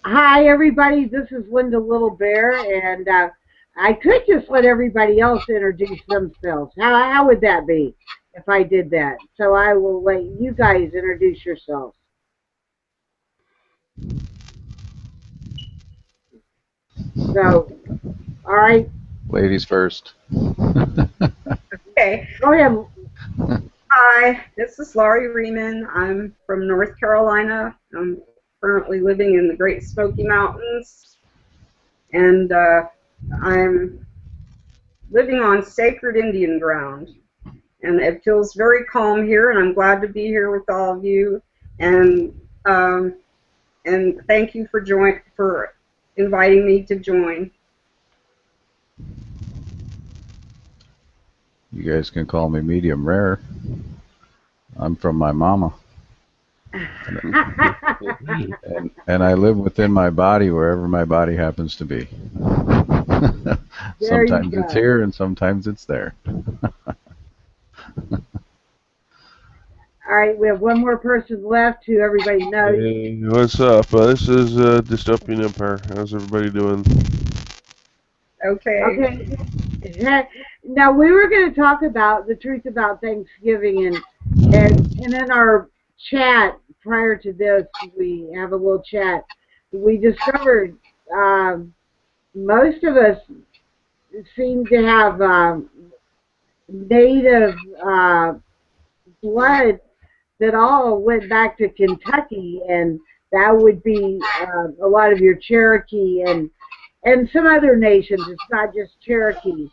Hi, everybody. This is Linda Little Bear, and I could just let everybody else introduce themselves. How would that be if I did that? So I will let you guys introduce yourselves. So, all right, Ladies first. Okay. go ahead. Hi, this is Laurie Riemann. I'm from North Carolina. I'm currently living in the Great Smoky Mountains, and I'm living on sacred Indian ground. And it feels very calm here, and I'm glad to be here with all of you. And um, and thank you for inviting me to join. You guys can call me medium rare. I'm from my mama. And I live within my body wherever my body happens to be. There you Sometimes it's go. here and sometimes it's there. All right, we have one more person left who everybody knows. Hey, what's up? This is Dystopian Empire. How's everybody doing? Okay. Okay. Now we were going to talk about the truth about Thanksgiving, and in our chat prior to this, we have a little chat. We discovered most of us seem to have native blood that all went back to Kentucky, and that would be a lot of your Cherokee and some other nations. It's not just Cherokee,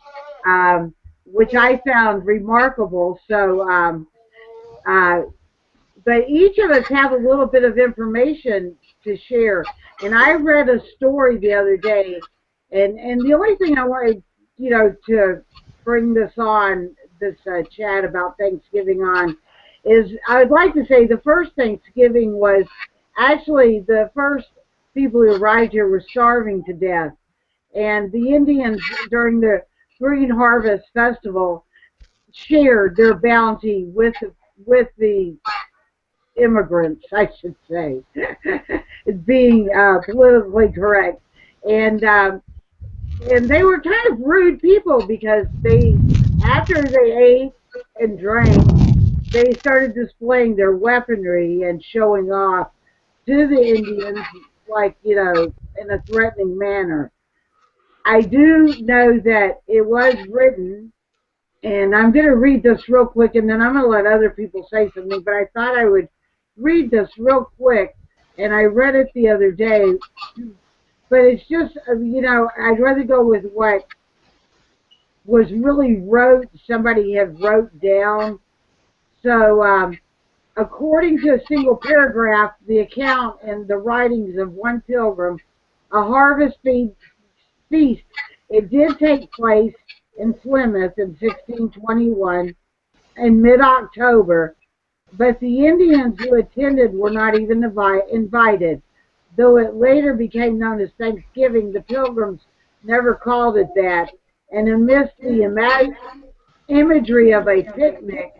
which I found remarkable. So, uh, but each of us have a little bit of information to share. And I read a story the other day, and the only thing I wanted, to bring this chat about Thanksgiving on, is I would like to say the first Thanksgiving was actually the first people who arrived here were starving to death, and the Indians during the Green Harvest Festival shared their bounty with the immigrants, I should say, being politically correct, and and they were kind of rude people because after they ate and drank, they started displaying their weaponry and showing off to the Indians, like in a threatening manner. I do know that it was written, and I'm going to read this real quick, and then I'm going to let other people say something. But I thought I would read this real quick, and I read it the other day. But it's just, I'd rather go with what was really somebody had wrote down. So, according to a single paragraph, the account and the writings of one pilgrim, a feast, it did take place in Plymouth in 1621 in mid-October, but the Indians who attended were not even invited. Though it later became known as Thanksgiving, the Pilgrims never called it that, and amidst the imagery of a picnic,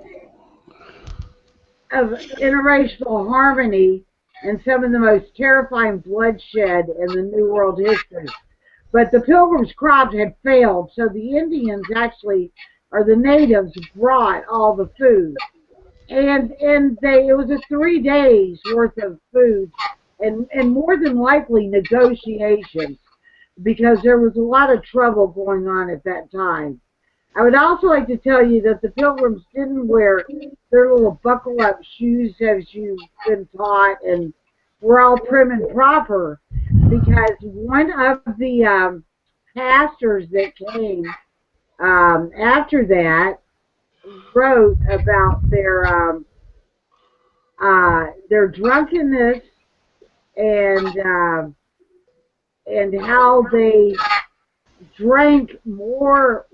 of interracial harmony, and some of the most terrifying bloodshed in the New World history. But the Pilgrims' crops had failed, so the Indians actually, or the natives, brought all the food. And it was a 3 days worth of food, and more than likely negotiations, because there was a lot of trouble going on at that time. I would also like to tell you that the Pilgrims didn't wear their little buckle up shoes as you've been taught, and were all prim and proper, because one of the pastors that came after that wrote about their drunkenness, and how they drank more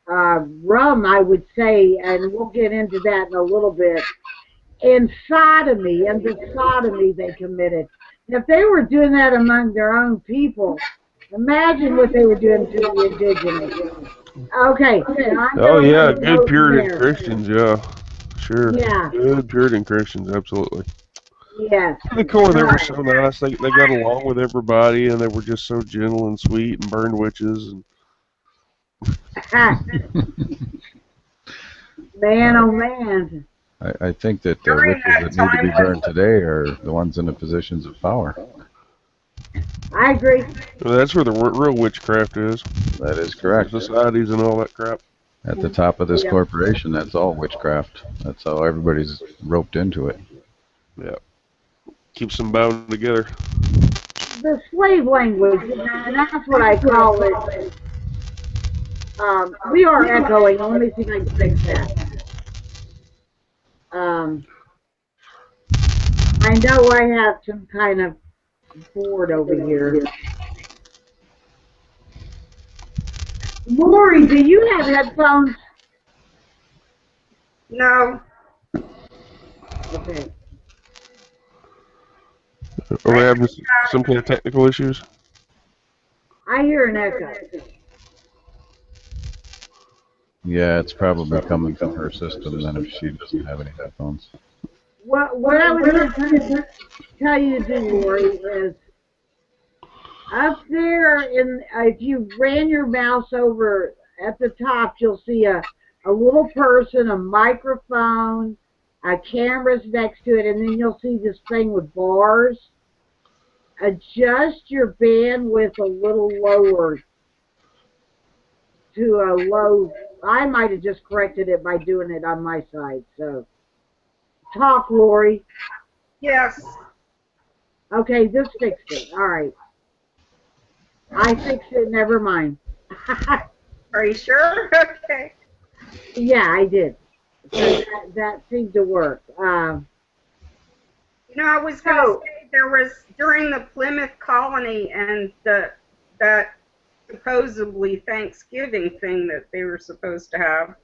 rum, I would say, and we'll get into that in a little bit. And sodomy, and the sodomy they committed. If they were doing that among their own people, imagine what they were doing to the indigenous. Okay, I'm Oh going to let yeah, it good go from Puritan there. Christians, yeah, sure. Yeah. Good Puritan Christians, absolutely. Yes. In the core, they were Right. so nice. They got along with everybody, and they were just so gentle and sweet and burned witches. And Man, oh man. I think that the During witches that that need to be time was burned today are the ones in the positions of power. I agree. that's where the real witchcraft is. That is The correct. societies and all that crap. At the top of this Yep. corporation, that's all witchcraft. That's how everybody's roped into it. Yeah, keeps them bound together. The slave language, and that's what I call it. We are echoing. Let me see if I can fix that. Um, I know I have some kind of board over here. Lori, do you have headphones? no. Okay. Are we having some kind of technical issues? I hear an echo. Yeah, it's probably coming from her system then if she doesn't have any headphones. What I was going to tell you to do, Lori, is up there if you ran your mouse over at the top, you'll see a little person, a microphone, a camera's next to it, and then you'll see this thing with bars. Adjust your bandwidth a little lower to a low. I might have just corrected it by doing it on my side. So, talk, Lori. Yes. Okay, this fixed it. All right. I fixed it. Never mind. Are you sure? Okay. Yeah, I did. So that seemed to work. You know, I was going to say there was during the Plymouth colony and that supposedly Thanksgiving thing that they were supposed to have.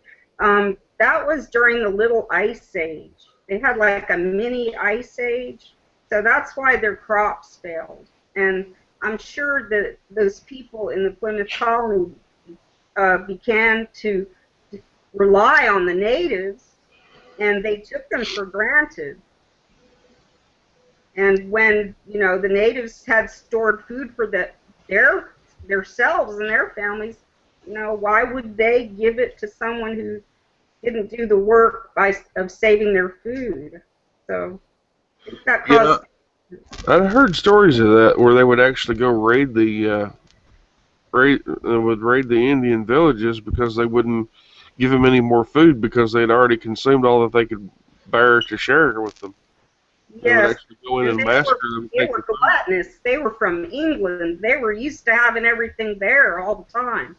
That was during the Little Ice Age. They had like a mini ice age, so that's why their crops failed. And I'm sure that those people in the Plymouth colony began to rely on the natives, and they took them for granted. And when the natives had stored food for themselves and their families, why would they give it to someone who didn't do the work of saving their food? So I think that caused. I heard stories of that where they would actually go raid the Indian villages because they wouldn't give them any more food because they'd already consumed all that they could bear to share with them. They would Yes, actually go in and and massacre them. they were gluttonous. They were from England. They were used to having everything there all the time,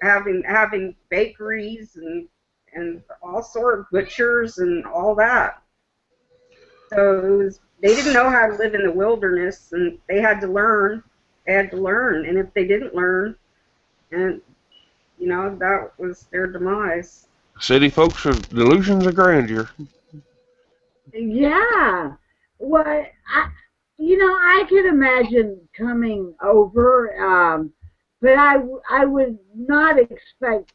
having bakeries and all sort of butchers and all that. So they didn't know how to live in the wilderness, and they had to learn. They had to learn, and if they didn't learn, and that was their demise. City folks have delusions of grandeur. Yeah. Well, I could imagine coming over, but I would not expect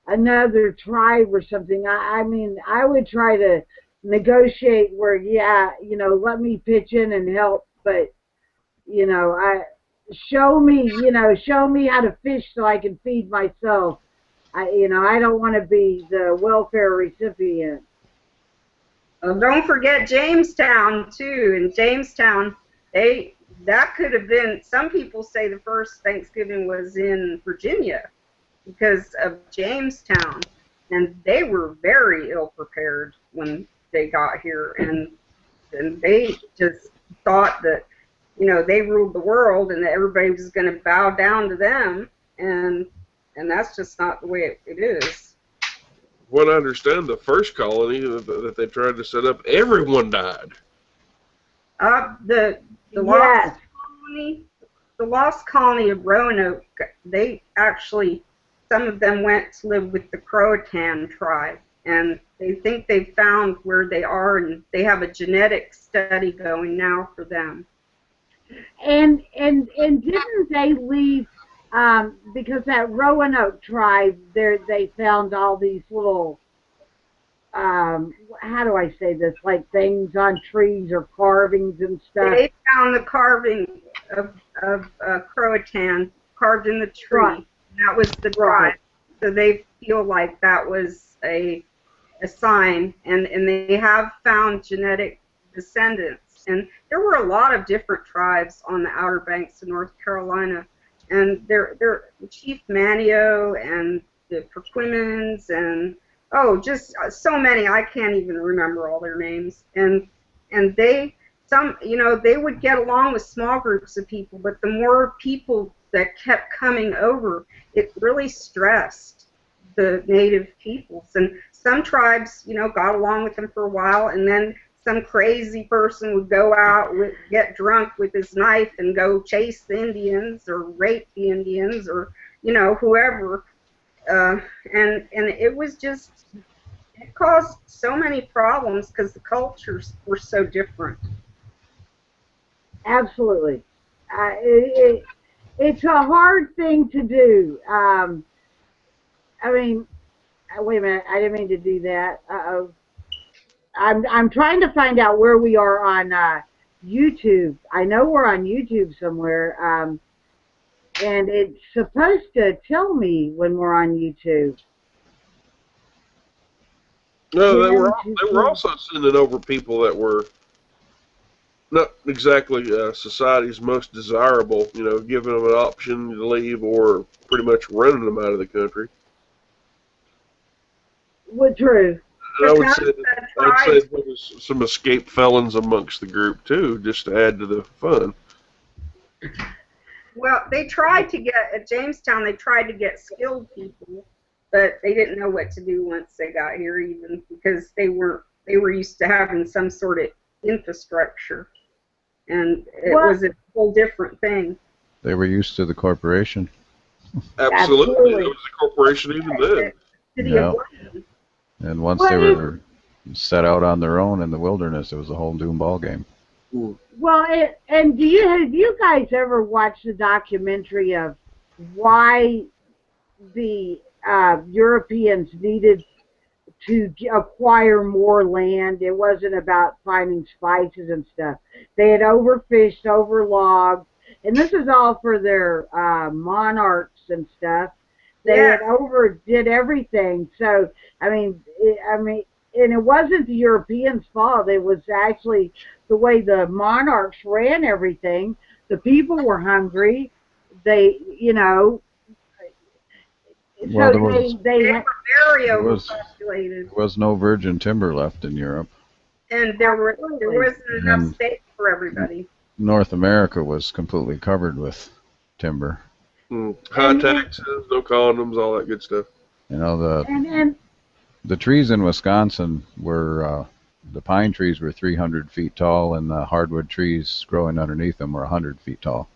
another tribe or something. I mean, I would try to negotiate where, yeah, let me pitch in and help, but show me how to fish so I can feed myself. I don't want to be the welfare recipient. Don't forget Jamestown too. In Jamestown, that could have been. Some people say the first Thanksgiving was in Virginia because of Jamestown, and they were very ill prepared when they got here, and they just thought that they ruled the world and that everybody was going to bow down to them, and that's just not the way it is. What I understand, the first colony that they tried to set up, everyone died. The Yes. lost colony of Roanoke, they actually, some of them went to live with the Croatan tribe, and they think they found where they are, and they have a genetic study going now for them. And didn't they leave because that Roanoke tribe there they found all these little how do I say this? Like things on trees or carvings and stuff. They found the carving of Croatan carved in the tree. Right. That was the Right. tribe. So they feel like that was a sign, and they have found genetic descendants. And there were a lot of different tribes on the Outer Banks of North Carolina, and they're Chief Manio and the Perquimans and just so many, I can't even remember all their names. And they they would get along with small groups of people, but the more people that kept coming over, it really stressed the native peoples. And some tribes, got along with them for a while, and then some crazy person would go out, get drunk with his knife and go chase the Indians or rape the Indians or, whoever. And it was just, it caused so many problems because the cultures were so different. Absolutely. It's a hard thing to do. I mean, wait a minute. I didn't mean to do that. Uh-oh. I'm trying to find out where we are on YouTube. I know we're on YouTube somewhere, and it's supposed to tell me when we're on YouTube. No, they were also sending over people that were not exactly society's most desirable, giving them an option to leave or pretty much running them out of the country. What true? And I'd say there was some escaped felons amongst the group too, just to add to the fun. Well, they tried to get, at Jamestown, they tried to get skilled people, but they didn't know what to do once they got here, even because they were used to having some sort of infrastructure, and it was a whole different thing. They were used to the corporation. Absolutely. It was a corporation even then. Yeah. And once they were set out on their own in the wilderness, it was a whole new ball game. Well, and have you guys ever watched the documentary of why the Europeans needed to acquire more land? It wasn't about finding spices and stuff. They had overfished, overlogged, and this is all for their monarchs and stuff. They had overdid everything. So I mean, and it wasn't the Europeans' fault. It was actually the way the monarchs ran everything. The people were hungry. They, Well, so there were very overpopulated. There was no virgin timber left in Europe. And there wasn't enough space for everybody. North America was completely covered with timber. High taxes, no condoms, all that good stuff. The trees in Wisconsin were, the pine trees were 300 feet tall, and the hardwood trees growing underneath them were 100 feet tall.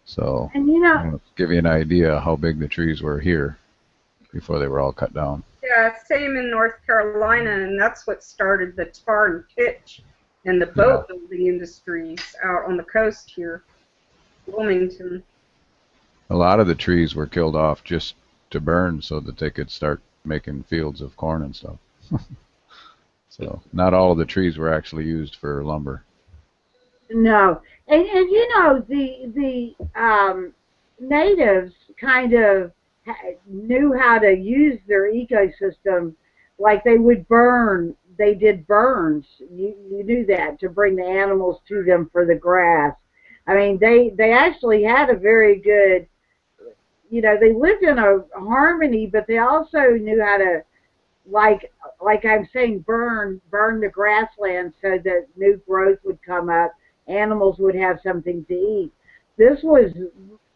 So, to give you an idea how big the trees were here before they were all cut down. Yeah, same in North Carolina, and that's what started the tar and pitch and the boat building industries out on the coast here, Wilmington. A lot of the trees were killed off just to burn so that they could start making fields of corn and stuff. So not all of the trees were actually used for lumber. No, and the natives kind of knew how to use their ecosystem, like they would burn. They did burns. You knew that, to bring the animals to them for the grass. I mean, they actually had a very good, they lived in a harmony, but they also knew how to, like I'm saying, burn the grassland so that new growth would come up. Animals would have something to eat. This was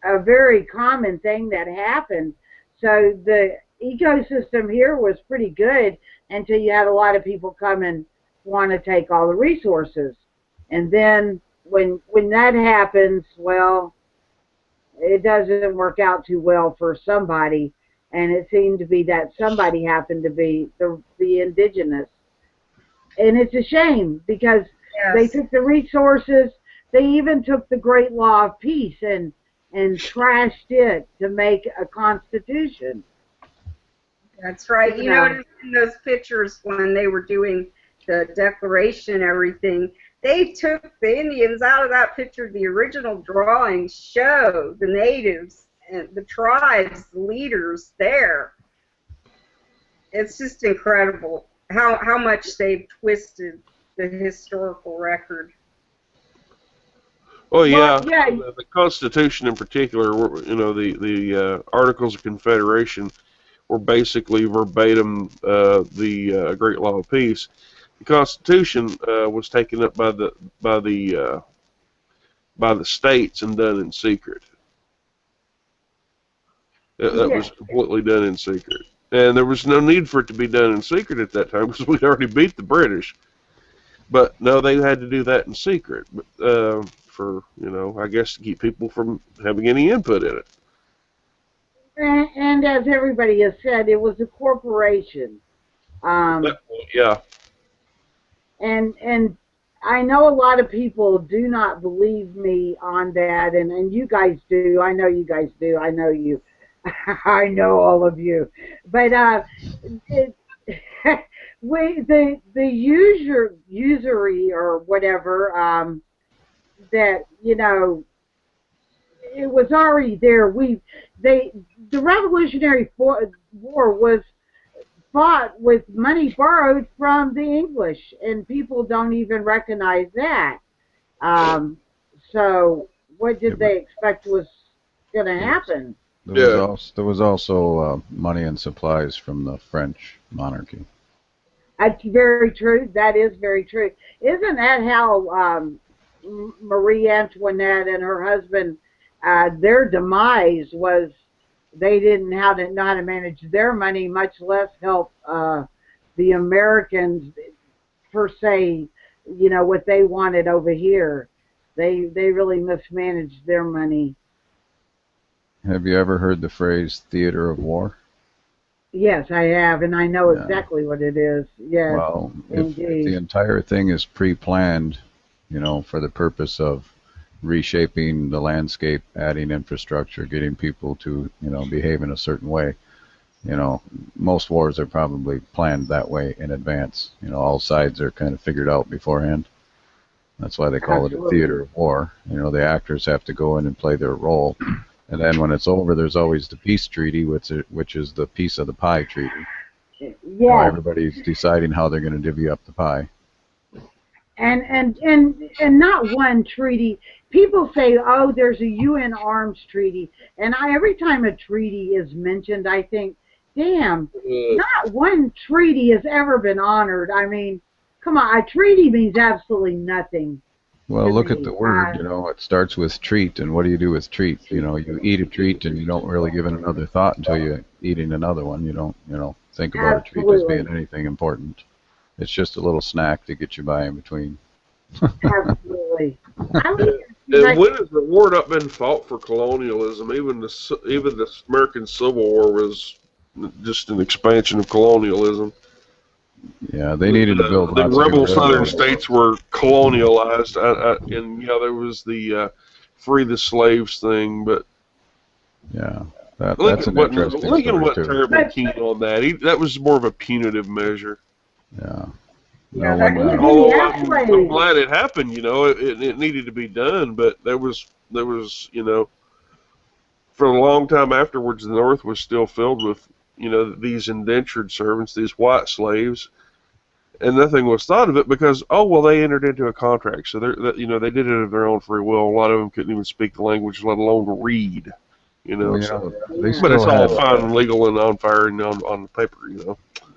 a very common thing that happened. So the ecosystem here was pretty good until you had a lot of people come and want to take all the resources. And then when that happens, well, it doesn't work out too well for somebody, and it seemed to be that somebody happened to be the indigenous. And it's a shame because they took the resources. They even took the Great Law of Peace and trashed it to make a constitution. That's right. You notice in those pictures when they were doing the declaration and everything, they took the Indians out of that picture. The original drawings show the natives and the tribes, the leaders there. It's just incredible how much they've twisted the historical record. Oh yeah, the Constitution in particular, the Articles of Confederation were basically verbatim the Great Law of Peace. The Constitution was taken up by the states and done in secret. That was completely done in secret, and there was no need for it to be done in secret at that time because we'd already beat the British. But no, they had to do that in secret, for I guess to keep people from having any input in it. And as everybody has said, it was a corporation. Yeah. And I know a lot of people do not believe me on that, and you guys do. I know you guys do. I know you. I know all of you. But the usury or whatever, that it was already there. The Revolutionary War was fought with money borrowed from the English, and people don't even recognize that. So what did they expect was going to happen? There was also money and supplies from the French monarchy. That's very true. That is very true. Isn't that how Marie Antoinette and her husband, their demise was they didn't know how to manage their money, much less help the Americans per se, what they wanted over here. They really mismanaged their money. Have you ever heard the phrase theater of war? Yes, I have, and I know exactly what it is. Yes, well, if the entire thing is pre-planned, for the purpose of reshaping the landscape, adding infrastructure, getting people to, behave in a certain way, most wars are probably planned that way in advance. All sides are kind of figured out beforehand. That's why they call it a theater of war. The actors have to go in and play their role. And then when it's over, there's always the peace treaty, which is the piece of the pie treaty. Yeah. Everybody's deciding how they're going to divvy up the pie. And not one treaty. People say, oh, there's a UN arms treaty. And every time a treaty is mentioned, I think, damn, not one treaty has ever been honored. I mean, come on, a treaty means absolutely nothing. Well, look at the word, it starts with treat, and what do you do with treat? You eat a treat and you don't really give it another thought until you're eating another one. You don't, think about a treat as being anything important. It's just a little snack to get you by in between. Absolutely. And when has the war not been fought for colonialism? Even the American Civil War was just an expansion of colonialism. Yeah, they needed to build. The rebel southern states were colonialized, and there was the free the slaves thing. But yeah, that's an interesting story Lincoln wasn't too. terribly keen on that. That was more of a punitive measure. Yeah. I'm glad it happened. It needed to be done, but there was for a long time afterwards, the North was still filled with these indentured servants, these white slaves, and nothing was thought of it because they entered into a contract, so they did it of their own free will. A lot of them couldn't even speak the language, let alone read. But it's all fine and legal and on fire and on the paper.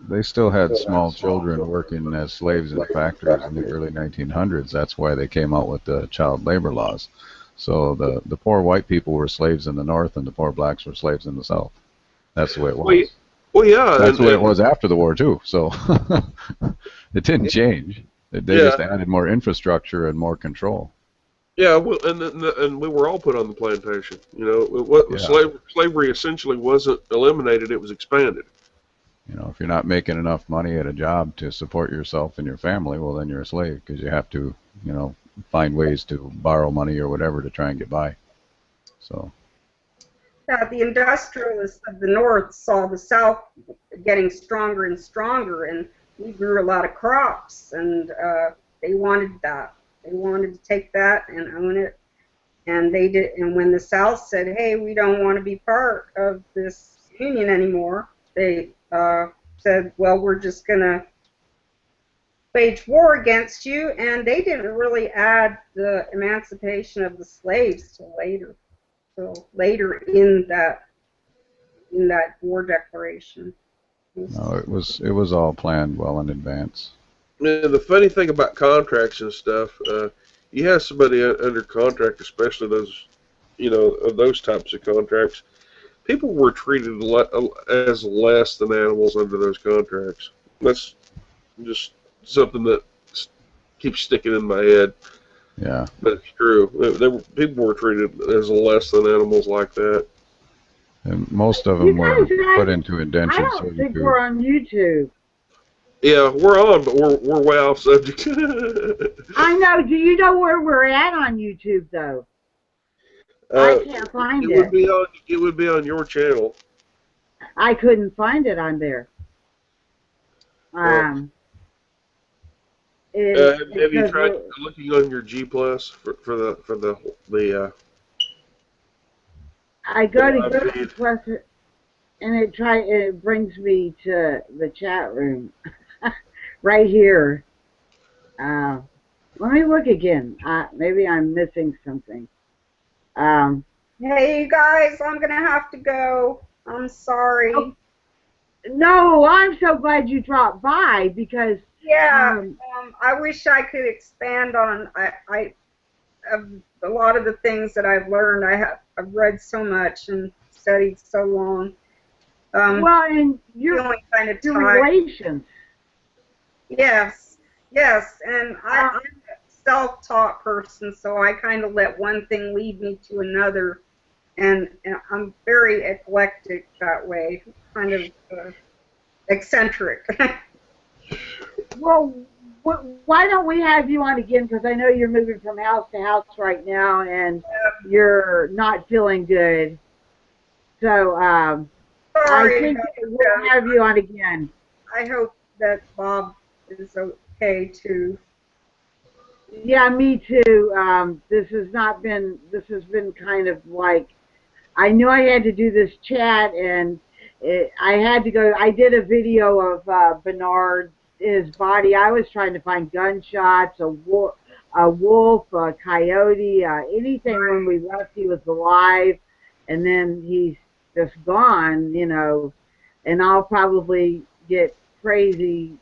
They still had small children working as slaves in factories in the early 1900s. That's why they came out with the child labor laws. So the poor white people were slaves in the North, and the poor blacks were slaves in the South. That's the way it was. Well, yeah. That's the way it was after the war, too. So it didn't change. They just added more infrastructure and more control. Yeah, well, and we were all put on the plantation. Slavery essentially wasn't eliminated; it was expanded. If you're not making enough money at a job to support yourself and your family, well, then you're a slave because you have to, find ways to borrow money or whatever to try and get by. So. the industrialists of the North saw the South getting stronger and stronger, and we grew a lot of crops, and they wanted that. They wanted to take that and own it, and they did. And when the South said, "Hey, we don't want to be part of this union anymore," they said, "Well, we're just going to wage war against you," and they didn't really add the emancipation of the slaves till later. So later in that war declaration. No, it was all planned well in advance. And the funny thing about contracts and stuff, you have somebody under contract, especially those, those types of contracts. People were treated as less than animals under those contracts. That's just something that keeps sticking in my head. Yeah. But it's true. People were treated as less than animals like that. And most of them were put into indentured servitude. I don't think we're on YouTube. Yeah, we're on, but we're way off subject. I know. Do you know where we're at on YouTube, though? I can't find it. It would be on your channel. I couldn't find it on there. Have you tried looking on your G Plus for the I go to G Plus, and it brings me to the chat room right here. Let me look again. Maybe I'm missing something. Hey, you guys, I'm gonna have to go. I'm sorry. Oh, no, I'm so glad you dropped by because. Yeah, I wish I could expand on a lot of the things that I've learned. I've read so much and studied so long. Well, and your relations. Yes, and I'm a self-taught person, so I kind of let one thing lead me to another, and I'm very eclectic that way, kind of eccentric. Well, why don't we have you on again? Because I know you're moving from house to house right now, and you're not feeling good. So Sorry, I think we'll have you on again. I hope that Bob is okay too. Yeah, me too. This has been kind of like, I knew I had to do this chat, and I had to go. I did a video of Bernard. His body. I was trying to find gunshots, a wolf, a coyote, anything. When we left, he was alive, and then he's just gone, and I'll probably get crazy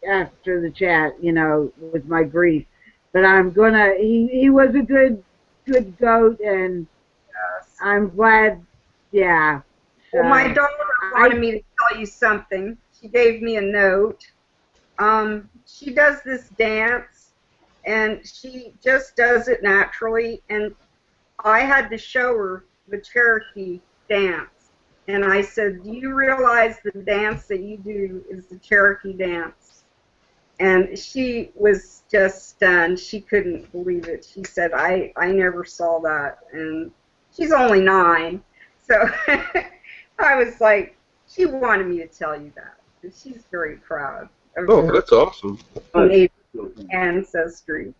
after the chat, with my grief. But I'm gonna. He was a good goat, and Yes. I'm glad. Yeah. So, well, my daughter wanted me to tell you something. She gave me a note. She does this dance, and she just does it naturally, and I had to show her the Cherokee dance, and I said, "Do you realize the dance that you do is the Cherokee dance?" And she was just stunned. She couldn't believe it. She said, I never saw that, and she's only 9, so I was like, she wanted me to tell you that, and she's very proud. Oh, that's awesome. Ancestry.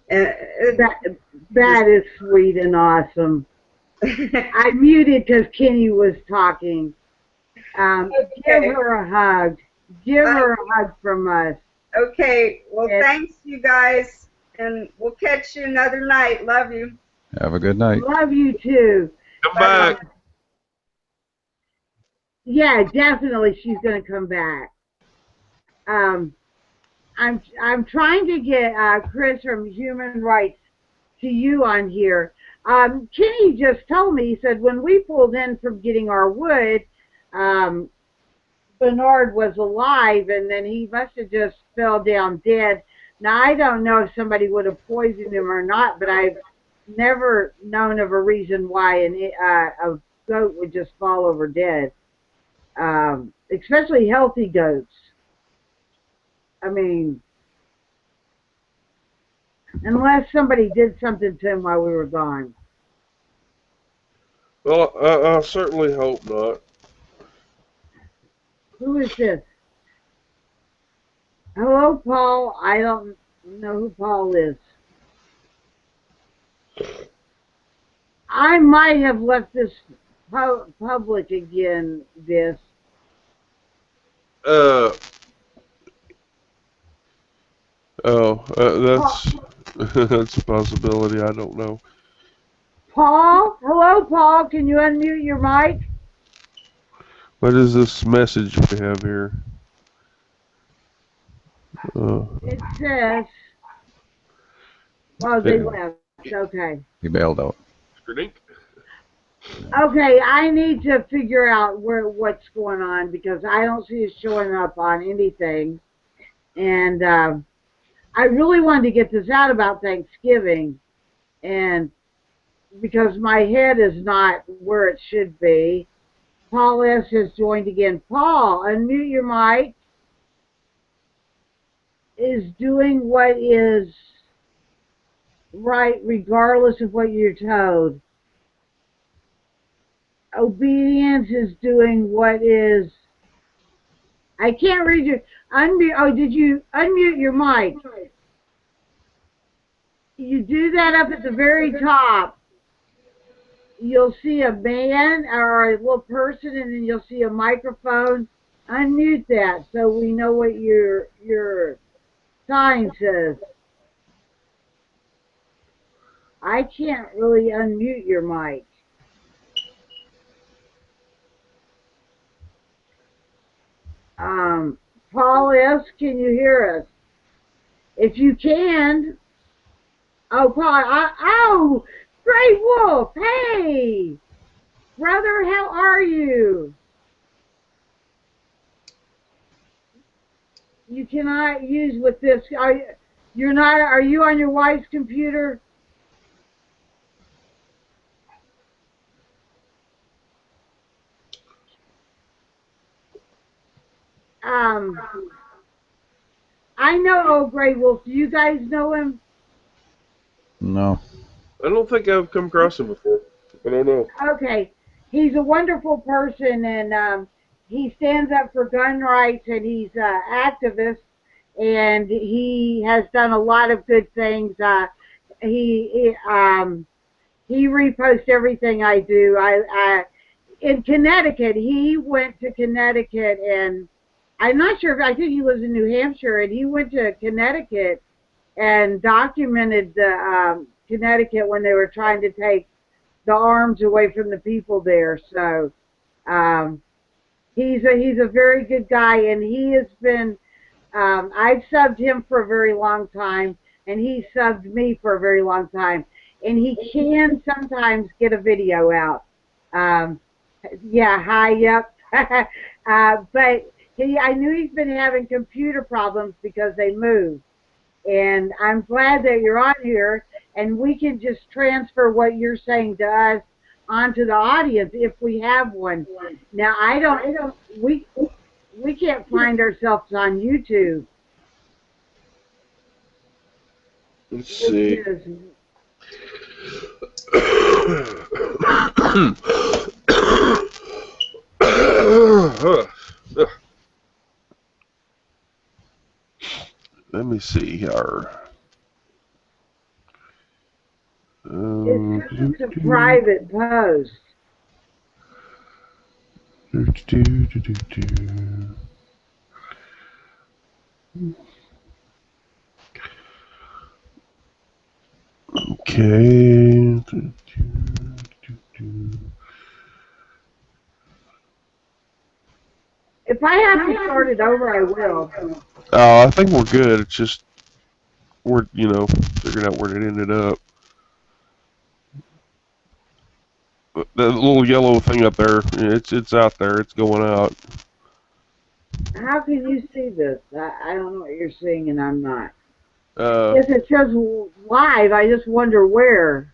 That is sweet and awesome. I muted because Kenny was talking. Give her a hug. Give her a hug from us. Okay. Well, thanks, you guys, and we'll catch you another night. Love you. Have a good night. Love you too. Come back. Yeah, definitely. She's gonna come back. I'm trying to get Chris from Human Rights to you on here. Kenny just told me, he said when we pulled in from getting our wood, Bernard was alive, and then he must have just fell down dead. Now, I don't know if somebody would have poisoned him or not, but I've never known of a reason why a goat would just fall over dead, especially healthy goats. I mean, unless somebody did something to him while we were gone. Well, I certainly hope not. Who is this? Hello, Paul. I don't know who Paul is. I might have left this public again, this. That's that's a possibility. I don't know. Paul? Hello, Paul. Can you unmute your mic? What is this message we have here? It says, oh, they left. Okay. He bailed out. Okay, I need to figure out what's going on because I don't see it showing up on anything. And I really wanted to get this out about Thanksgiving, and because my head is not where it should be. Paul S. has joined again. Paul, unmute your mic. Is doing what is right regardless of what you're told. Obedience is doing what is... I can't read your... Unmute. Oh, did you unmute your mic? You do that up at the very top. You'll see a man or a little person, and then you'll see a microphone. Unmute that so we know what your sign says. I can't really unmute your mic. Paul S., can you hear us? If you can. Oh, Paul, oh, Great Wolf, hey, brother, how are you? You cannot use with this. Are you on your wife's computer? I know old Grey Wolf. Do you guys know him? No. I don't think I've come across him before. I don't know. Okay. He's a wonderful person, and he stands up for gun rights, and he's an activist, and he has done a lot of good things. He reposts everything I do. In Connecticut, he went to Connecticut, and I'm not sure if I think he lives in New Hampshire, and he went to Connecticut and documented the Connecticut when they were trying to take the arms away from the people there. So he's a very good guy, and he has been. I've subbed him for a very long time, and he subbed me for a very long time. And he can sometimes get a video out. Yeah, hi, yep. But I knew he's been having computer problems because they moved. And I'm glad that you're on here, and we can just transfer what you're saying to us onto the audience if we have one. Now, we can't find ourselves on YouTube. Let's see. Let me see here. It's a private post. Okay. If I have to start it over, I will. I think we're good. It's just we're figuring out where it ended up. That little yellow thing up there, it's out there. It's going out. How can you see this? I don't know what you're seeing, and I'm not. If it says live, I just wonder where.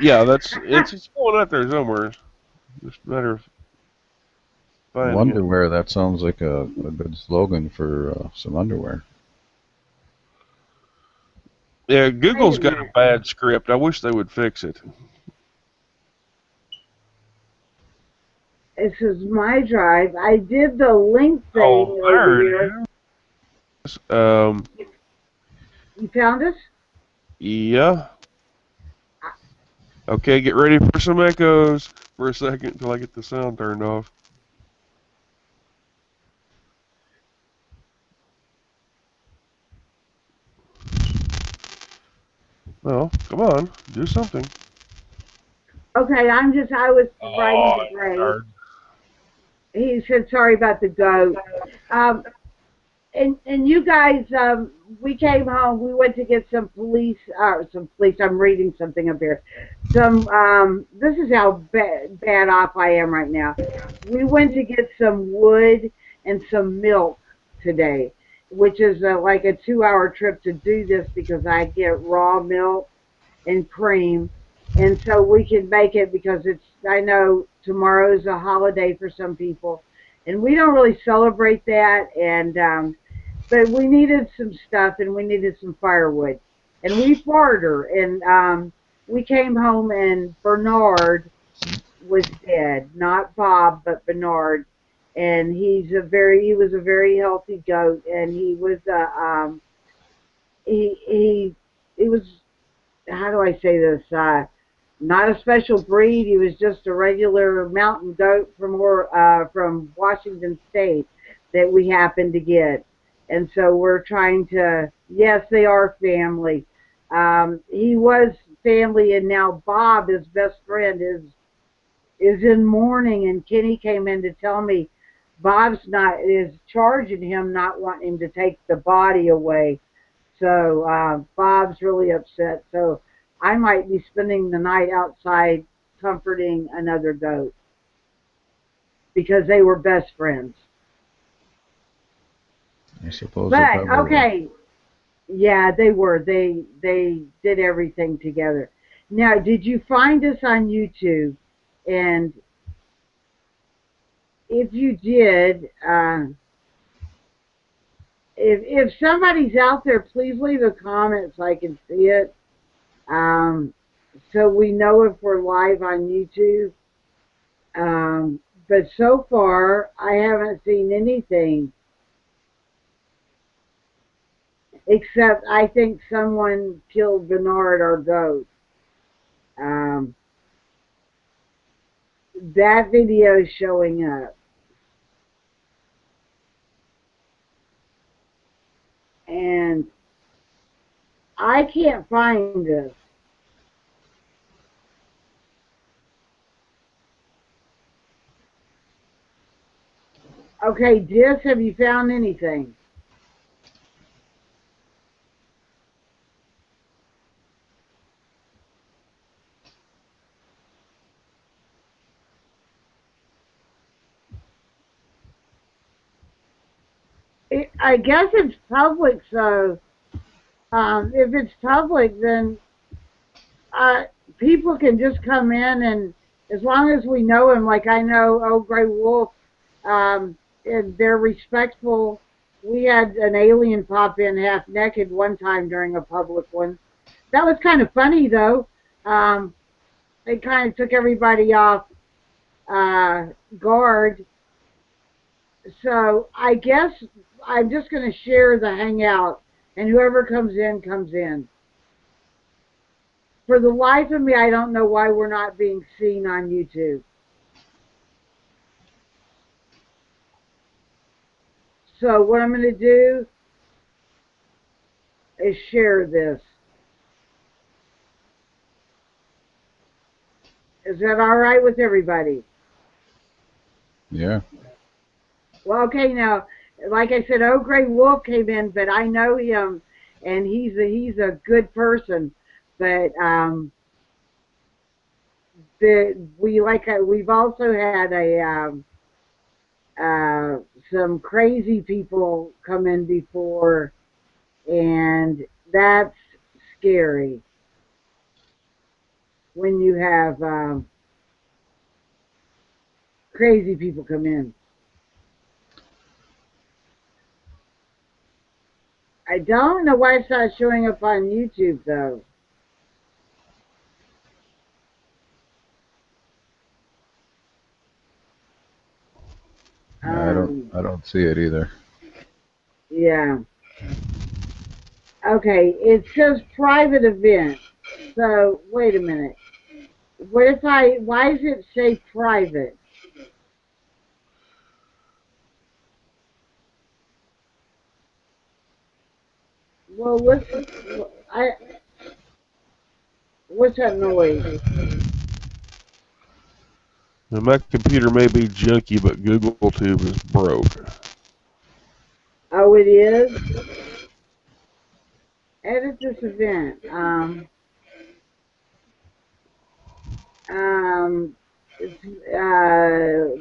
Yeah, it's going out there somewhere. Just a matter of finding Wonderwear. That sounds like a good slogan for some underwear. Yeah, Google's got a bad script. I wish they would fix it. This is my drive. I did the link thing Oh, there over it here. is. You found us? Yeah. Okay, get ready for some echoes for a second until I get the sound turned off. Well, come on, do something. Okay, I was writing Oh, to Gray. darn. He said sorry about the goat. Um, and you guys, we came home. We went to get some police. I'm reading something up here. This is how bad off I am right now. We went to get some wood and some milk today, which is like a 2-hour trip to do this because I get raw milk and cream, and so we can make it because I know tomorrow's a holiday for some people, and we don't really celebrate that, and but we needed some stuff and we needed some firewood, and we barter, and we came home and Bernard was dead, not Bob but Bernard, and he was a very healthy goat, and he was, how do I say this? Not a special breed. He was just a regular mountain goat from Washington State that we happened to get. And so we're trying to. Yes, they are family. He was family, and now Bob, his best friend, is in mourning. And Kenny came in to tell me Bob's not is charging him, not wanting him to take the body away. So Bob's really upset. So I might be spending the night outside comforting another goat because they were best friends. I suppose they But probably were. okay, yeah, they were. They did everything together. Now, did you find us on YouTube? And if you did, if somebody's out there, please leave a comment so I can see it. Um, so we know if we're live on YouTube. But so far, I haven't seen anything except I think someone killed Bernard, our goat. Um, that video is showing up. And I can't find this. Okay, Dis, have you found anything? I guess it's public, so if it's public, then uh, people can just come in, and as long as we know him, like I know Old Gray Wolf, and they're respectful. We had an alien pop in half naked one time during a public one. That was kind of funny, though. They kind of took everybody off guard. So I guess I'm just going to share the hangout, and whoever comes in, comes in. For the life of me, I don't know why we're not being seen on YouTube. So what I'm going to do is share this. Is that all right with everybody? Yeah. Well, okay, now, like I said, Old Gray Wolf came in, but I know him, and he's a good person. But we've also had some crazy people come in before, and that's scary when you have crazy people come in. I don't know why it's not showing up on YouTube, though. I don't see it either. Yeah. Okay, it says private event. So, wait a minute. Why does it say private? Well, I, what's that noise? Now, my computer may be junky, but Google Tube is broke. Oh, it is? Edit this event.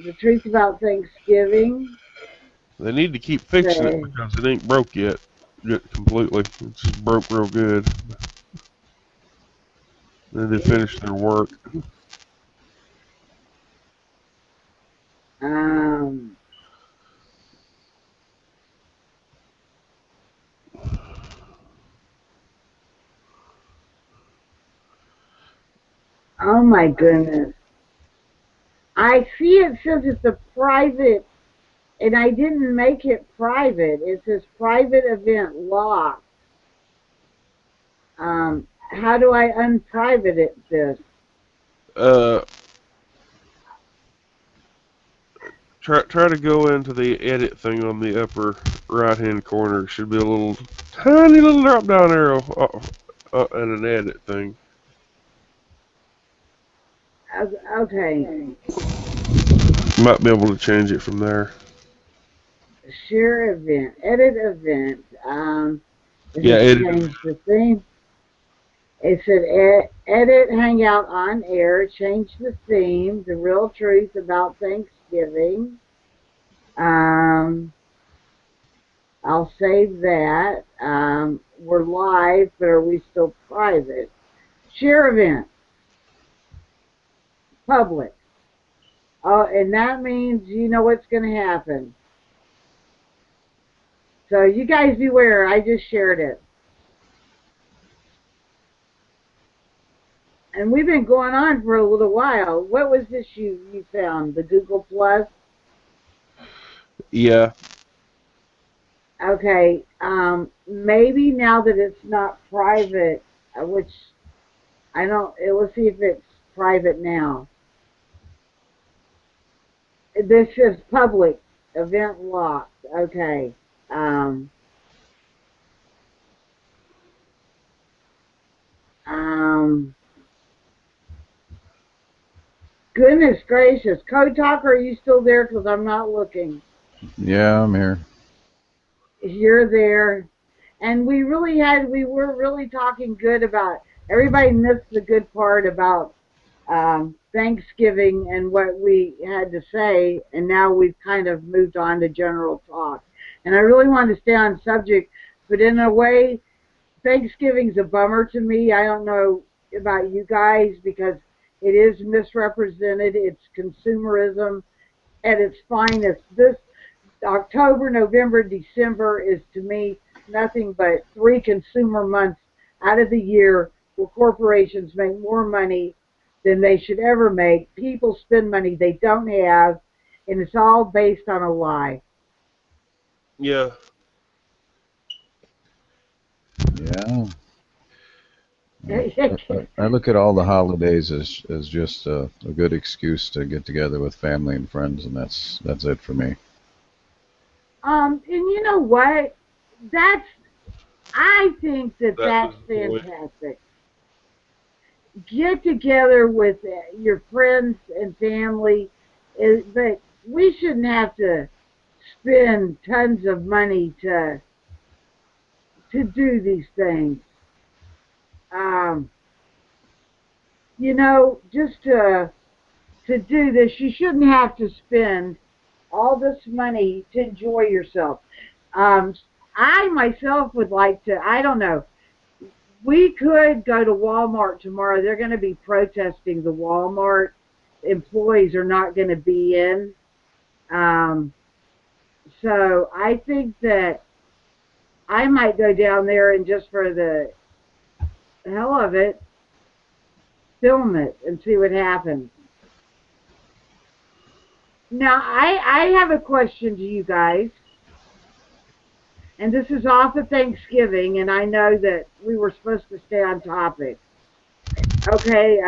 The truth about Thanksgiving. They need to keep fixing it Okay. because it ain't broke yet completely. It's just broke real good. Then they finish their work. Um, oh my goodness. I see it says it's a private, and I didn't make it private. It says private event locked. How do I unprivate this? Uh, try to go into the edit thing on the upper right hand corner. Should be a little tiny little drop down arrow and an edit thing. Okay. You might be able to change it from there. Share event, edit event. It Yeah, says edit. change the theme. It said edit Hangout on air, change the theme, the real truth about Thanksgiving. Um, I'll save that. We're live, but are we still private? Share event, public. Oh, and that means you know what's going to happen. So you guys beware. I just shared it. And we've been going on for a little while. What was this you found? The Google Plus? Yeah. Okay. Maybe now that it's not private, which I don't. Let's see if it's private now. This is public event locked. Okay. Um, um, Goodness gracious, Code Talker, are you still there? Because I'm not looking. Yeah, I'm here. You're there. And we were really talking good about, everybody missed the good part about Thanksgiving and what we had to say, and now we've kind of moved on to general talk. And I really wanted to stay on subject, but in a way, Thanksgiving's a bummer to me. I don't know about you guys because it is misrepresented. It's consumerism at its finest. This October, November, December is to me nothing but 3 consumer months out of the year where corporations make more money than they should ever make. People spend money they don't have, and it's all based on a lie. Yeah. Yeah. I look at all the holidays as just a good excuse to get together with family and friends, and that's it for me. And you know what? That's I think That that's was the point. fantastic. Get together with your friends and family, but we shouldn't have to spend tons of money to do these things. Um, just to do this, you shouldn't have to spend all this money to enjoy yourself. Um, I myself would like to. I don't know. We could go to Walmart tomorrow. They're going to be protesting. The Walmart employees are not going to be in. Um, so I think that I might go down there and just for the hell of it, film it and see what happens. Now, I have a question to you guys, and this is off of Thanksgiving, and I know that we were supposed to stay on topic. Okay,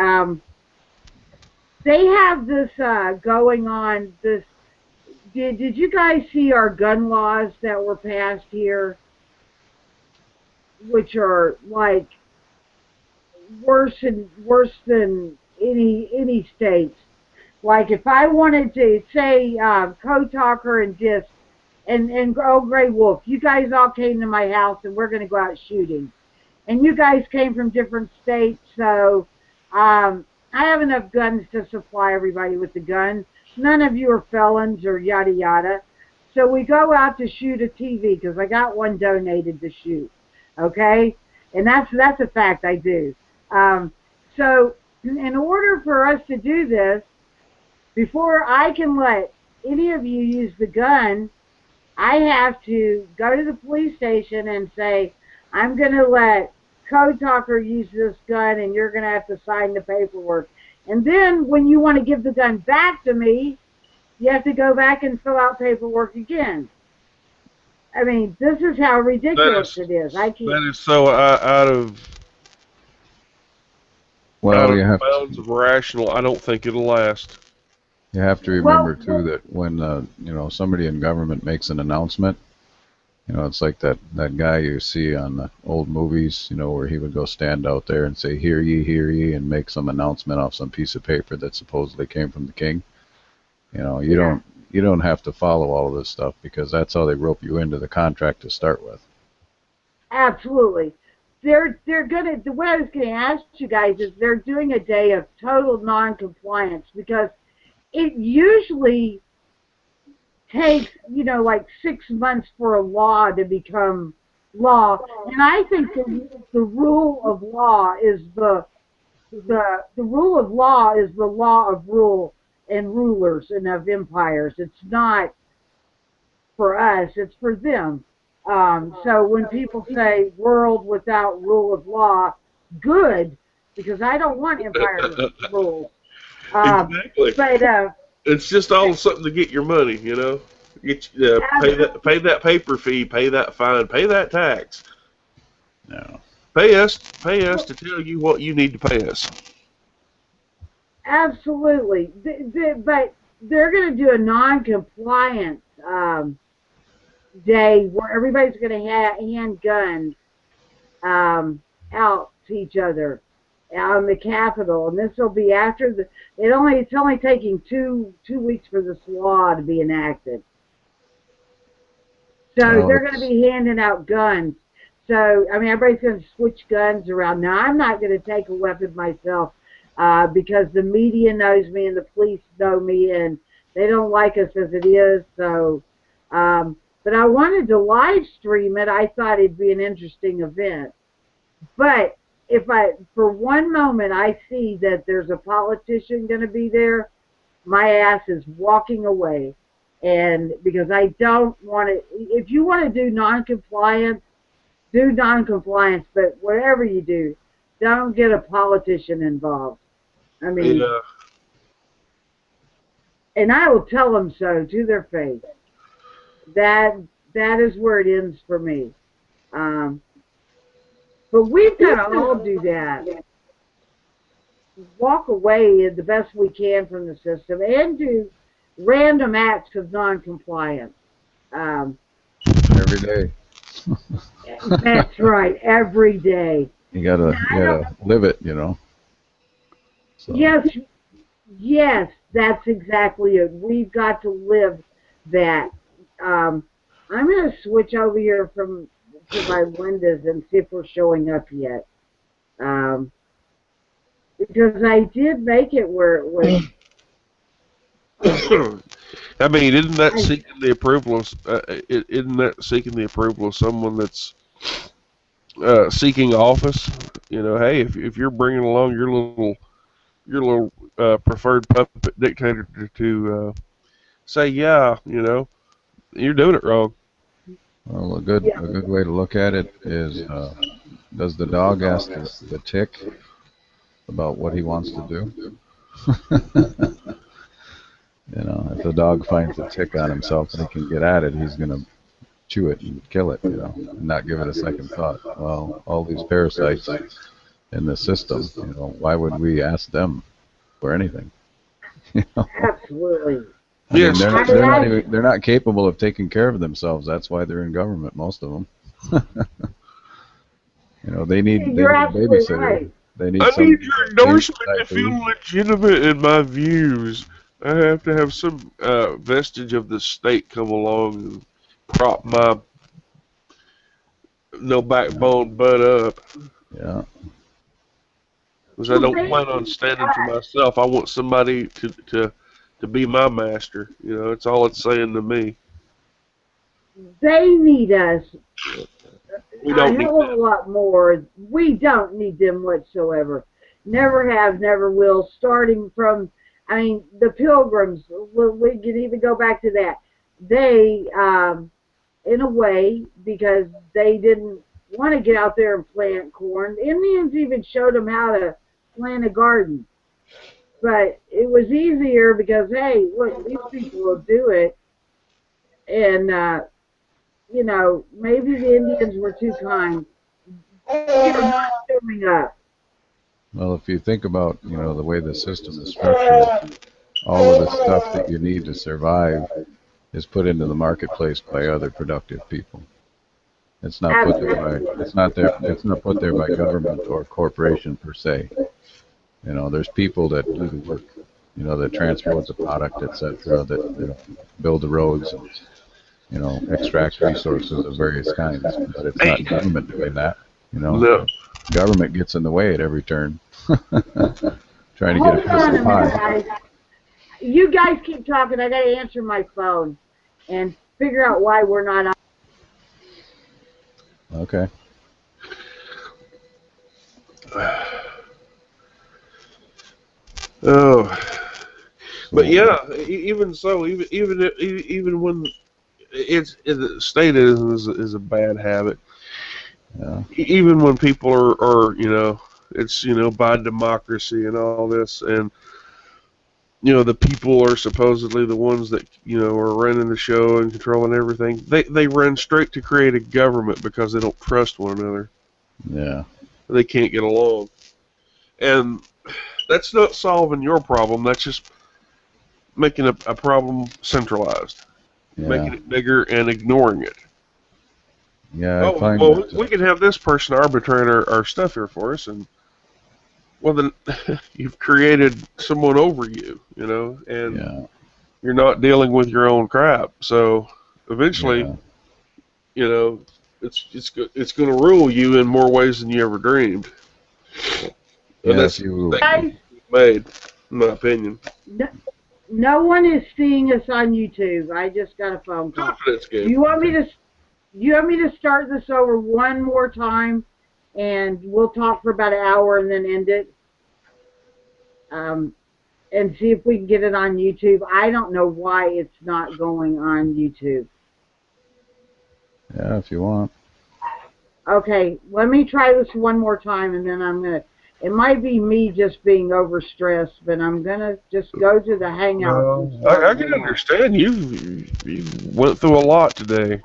they have this going on. This did you guys see our gun laws that were passed here, which are like worse than any states? Like if I wanted to say Code Talker and Disc and oh Gray Wolf, you guys all came to my house and we're going to go out shooting, and you guys came from different states, so I have enough guns to supply everybody with the gun. None of you are felons or yada yada. So we go out to shoot a TV because I got one donated to shoot. Okay, and that's a fact. I do. So in order for us to do this, before I can let any of you use the gun, I have to go to the police station and say, I'm going to let Code Talker use this gun and you're going to have to sign the paperwork. And then when you want to give the gun back to me, you have to go back and fill out paperwork again. I mean, this is how ridiculous it is. I can't. That is so out of bounds of rational. I don't think it'll last. You have to remember too that when somebody in government makes an announcement, it's like that guy you see on the old movies, where he would go stand out there and say, hear ye, and make some announcement off some piece of paper that supposedly came from the king. You don't have to follow all of this stuff because that's how they rope you into the contract to start with. Absolutely. The way I was going to ask you guys is they're doing a day of total non-compliance because it usually takes, like 6 months for a law to become law. And I think the rule of law is the rule of law is the law of rule and rulers and of empires. It's not for us, it's for them. So when people say world without rule of law, good, because I don't want empire rules. Exactly. But it's just all something to get your money, Get pay that paper fee, pay that fine, pay that tax. No. Pay us to tell you what you need to pay us. Absolutely. But they're going to do a non-compliance day where everybody's going to hand guns out to each other on the Capitol, and this will be after it's only taking two weeks for this law to be enacted. So they're going to be handing out guns. So I mean, everybody's going to switch guns around. Now I'm not going to take a weapon myself because the media knows me and the police know me, and they don't like us as it is. So, but I wanted to live stream it. I thought it'd be an interesting event, but if for one moment I see that there's a politician going to be there, my ass is walking away. And because I don't want to, if you want to do non-compliance, but whatever you do, don't get a politician involved. I mean, yeah. And I will tell them so to their face. That is where it ends for me. But we've got to all do that. Walk away the best we can from the system and do random acts of non-compliance. Every day. That's right, every day. You gotta live it, So. Yes, that's exactly it. We've got to live that. I'm going to switch over here to my windows and see if we're showing up yet. Because I did make it where it was. I mean, isn't that seeking the approval of someone that's seeking office? Hey, if you're bringing along your little preferred puppet dictator to say, yeah, you're doing it wrong. Well, a good way to look at it is, does the dog ask the tick about what he wants to do? You know, if the dog finds a tick on himself and he can get at it, he's going to chew it and kill it, you know, and not give it a second thought. Well, all these parasites in the system, you know, why would we ask them for anything? You know? Absolutely. I mean, Yes. they're not capable of taking care of themselves. That's why they're in government, most of them. You know, You're need a absolutely babysitter. right. They need I somebody need to your change endorsement the to diaper. feel legitimate in my views. I have to have some vestige of the state come along and prop my no backbone butt up. Yeah. Because I Well, don't plan on standing for myself. I want somebody to be my master. You know, it's all it's saying to me. they need us We a don't need hell of a lot more. We don't need them whatsoever. Never have, never will. Starting from, I mean, the Pilgrims. We can even go back to that. They, in a way, because they didn't want to get out there and plant corn. The Indians even showed them how to plant a garden, but it was easier because hey, look, these people will do it, and you know, maybe the Indians were too kind. They are not showing up. Well, if you think about, you know, the way the system is structured, all of the stuff that you need to survive is put into the marketplace by other productive people. It's not put there by Absolutely. it's not put there by government or corporation per se. You know, there's people that do the work, you know, that transport the product, etc., that, you know, build the roads and, you know, extract resources of various kinds. But it's Hey, not government doing that. You know, no. government gets in the way at every turn, trying to get a Hold piece on of a the minute, pie. guys. You guys keep talking. I got to answer my phone and figure out why we're not on. Okay. Oh, but So, yeah, even so, even when it's stated is a bad habit. yeah, Even when people are it's by democracy and all this, and the people are supposedly the ones that are running the show and controlling everything. They run straight to create a government because they don't trust one another. yeah, They can't get along, and that's not solving your problem. That's just making a problem centralized, yeah, making it bigger and ignoring it. yeah. I Oh, find well, that, we can have this person arbitrate our stuff here for us, and well, then you've created someone over you, and yeah, you're not dealing with your own crap. So eventually, yeah, you know, it's going to rule you in more ways than you ever dreamed, and yeah. that's If the you, mistake Guys, you made, in my opinion. no, no one is seeing us on YouTube. I just got a phone call. Confidence Do game. you want me okay, to? Do you want me to start this over one more time, and we'll talk for about an hour and then end it, um, and see if we can get it on YouTube? I don't know why it's not going on YouTube. yeah, if you want, Okay, let me try this one more time, and then I'm gonna. It might be me just being overstressed, but I'm gonna just go to the Hangouts and No, I start can one. understand you went through a lot today,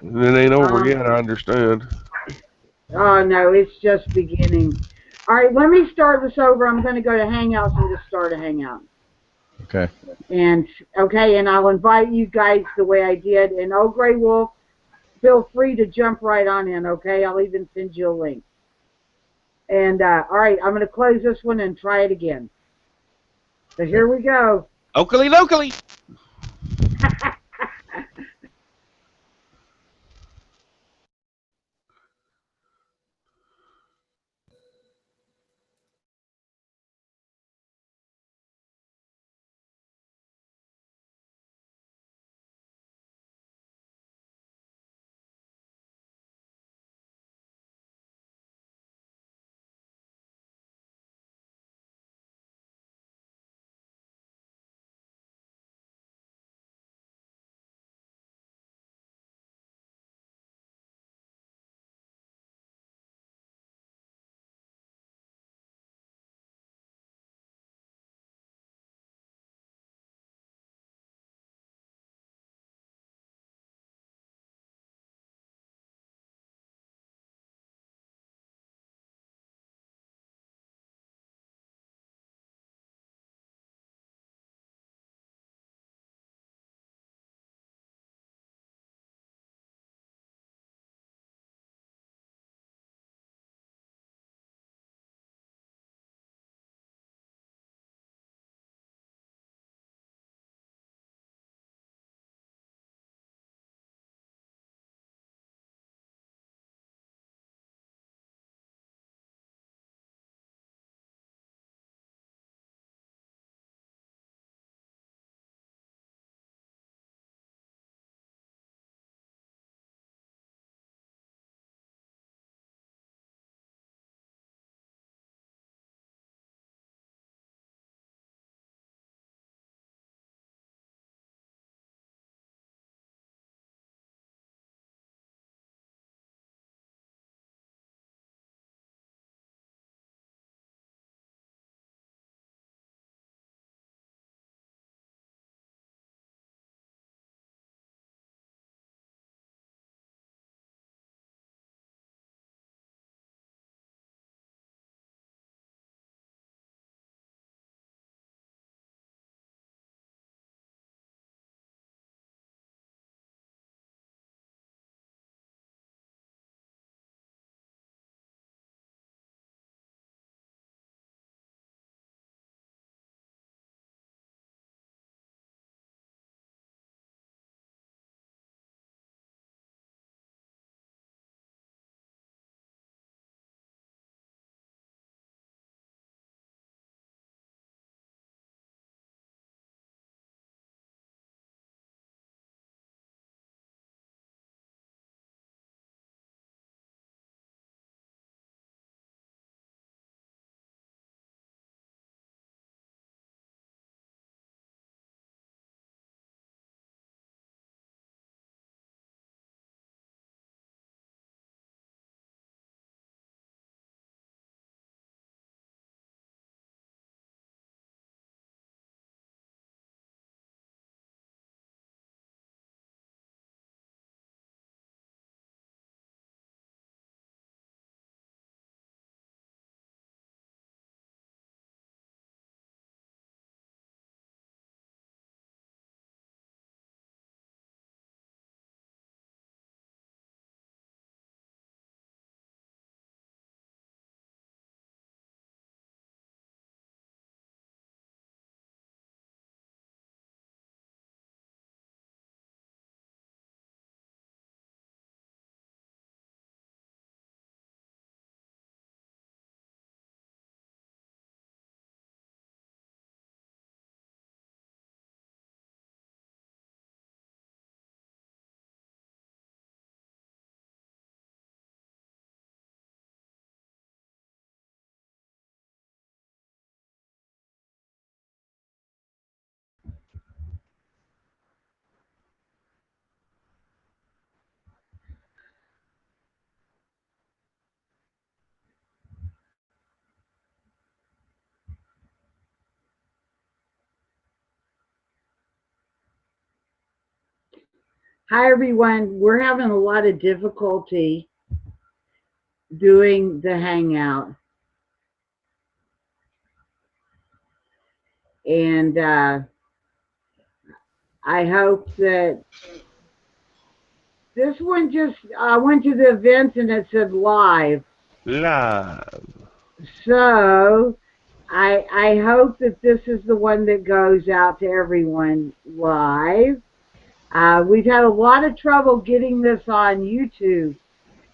and it ain't over Um, yet. I understand. oh no, it's just beginning. All right, let me start this over. I'm gonna go to Hangouts and just start a Hangout. okay, And okay, and I'll invite you guys the way I did. And oh, Gray Wolf, feel free to jump right on in. Okay, I'll even send you a link. And all right, I'm gonna close this one and try it again. So okay. here we go. Oakley locally. Hi, everyone. We're having a lot of difficulty doing the Hangout. And I hope that this one just, I went to the event and it said live. Live. So I hope that this is the one that goes out to everyone live. We've had a lot of trouble getting this on YouTube.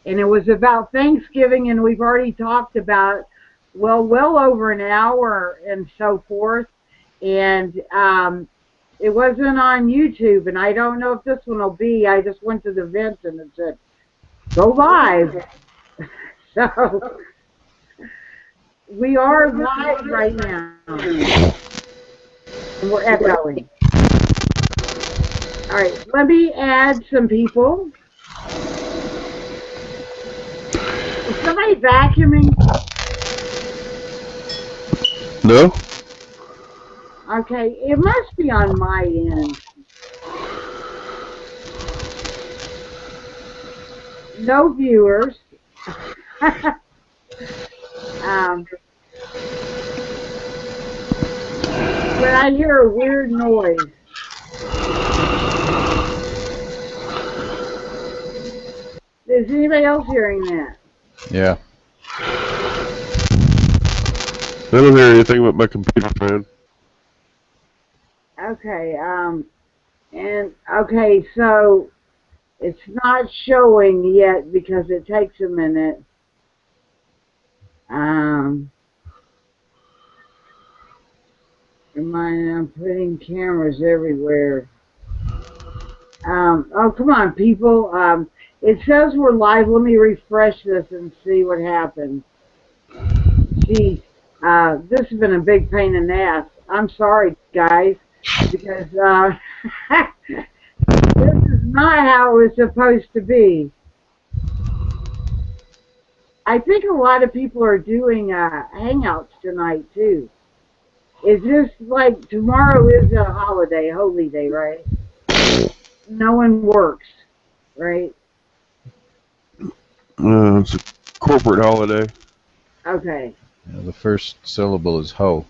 And it was about Thanksgiving, and we've already talked about, well over an hour and so forth. And it wasn't on YouTube, and I don't know if this one will be. I just went to the event, and it said, go live. So we are live right now. And we're echoing. All right, let me add some people. Is somebody vacuuming? No? Okay, it must be on my end. No viewers. But I hear a weird noise. Is anybody else hearing that? Yeah. I don't hear anything but my computer, man. Okay, okay, so it's not showing yet because it takes a minute. I'm putting cameras everywhere. Oh, come on, people. It says we're live. Let me refresh this and see what happens. Geez, this has been a big pain in the ass. I'm sorry, guys, because this is not how it was supposed to be. I think a lot of people are doing hangouts tonight, too. Is this like tomorrow is a holiday, holy day, right? No one works, right? It's a corporate holiday. Okay. Yeah, the first syllable is ho.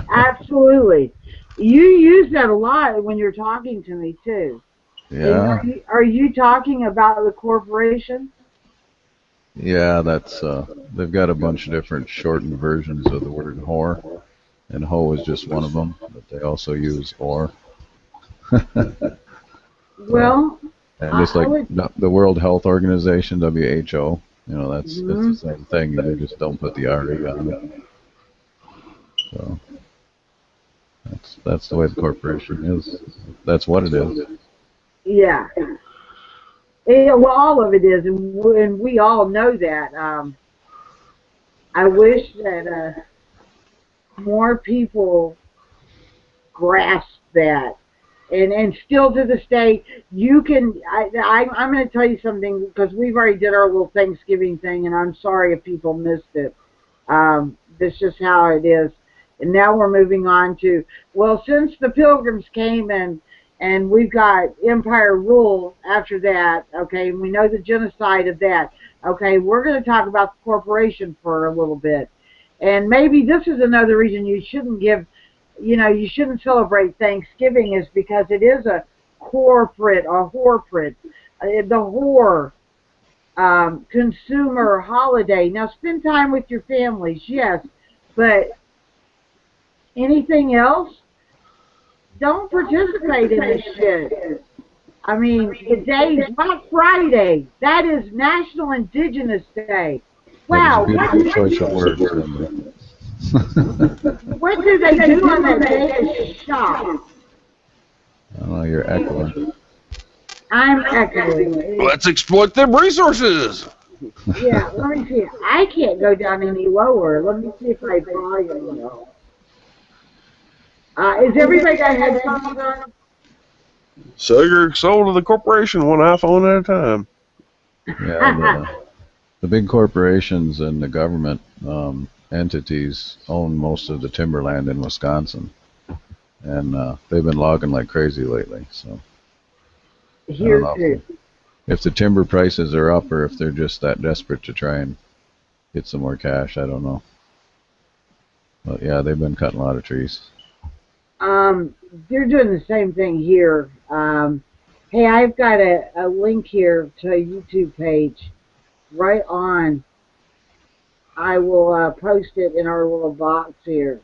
Absolutely. You use that a lot when you're talking to me, too. Yeah. Are you talking about the corporation? Yeah, that's they've got a bunch of different shortened versions of the word whore, and ho is just one of them, but they also use or. Well, and just like the World Health Organization, WHO, that's it's the same thing. They just don't put the RE on it. So that's the way the corporation is. That's what it is. Yeah. Well, all of it is, and we all know that. I wish that more people grasp that. And still to this day, you can, I'm going to tell you something, because we've already did our little Thanksgiving thing, and I'm sorry if people missed it. This is just how it is. And now we're moving on to, well, since the Pilgrims came and we've got empire rule after that, okay, and we know the genocide of that, okay, we're going to talk about the corporation for a little bit. And maybe this is another reason you shouldn't you shouldn't celebrate Thanksgiving, is because it is a corporate, the whore consumer holiday. Now, spend time with your families, yes, but anything else, don't participate in this shit. I mean, today's Black Friday. That is National Indigenous Day. Wow. That was a beautiful choice of words. What do they do on that day? Shop. Oh, you're echoing. I'm echoing. Let's exploit them resources. Yeah, let me see. I can't go down any lower. Let me see if I volume though. Is everybody got headphones on? So you're sold to the corporation one iPhone at a time. Yeah, the big corporations and the government entities own most of the timberland in Wisconsin, and they've been logging like crazy lately. So I don't Here know too. if the timber prices are up or if they're just that desperate to try and get some more cash. I don't know. But yeah, they've been cutting a lot of trees. They're doing the same thing here. Hey, I've got a link here to a YouTube page right on. I will post it in our little box here,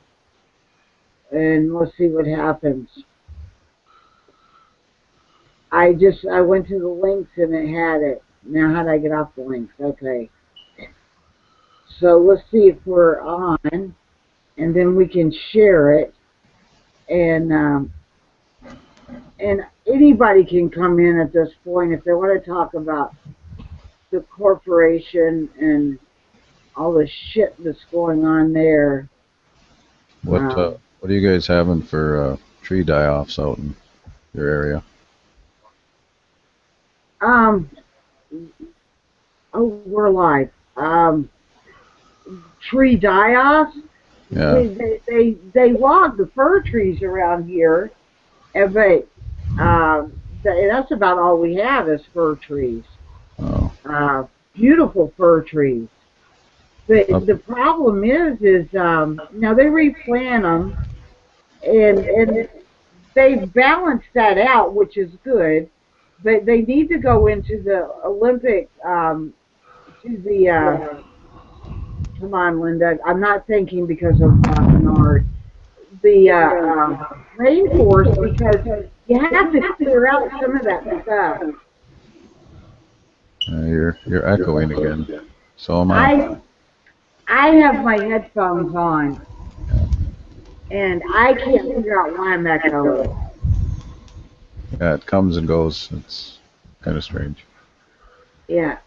and we'll see what happens. I went to the links and it had it. Now how do I get off the links? Okay. So let's see if we're on, and then we can share it, and anybody can come in at this point if they want to talk about the corporation and all the shit that's going on there. What are you guys having for tree die-offs out in your area? Oh, we're live. Tree die-offs. Yeah. They log the fir trees around here, but that's about all we have is fir trees. Oh. Beautiful fir trees. But the problem is now they replant them, and they balance that out, which is good. But they need to go into the Olympic, to the, come on, Linda, I'm not thinking because of Bernard, the rainforest, because you have to clear out some of that stuff. You're echoing again. So am I. I have my headphones on, and I can't figure out why I'm echoing. Yeah, it comes and goes. It's kind of strange. Yeah.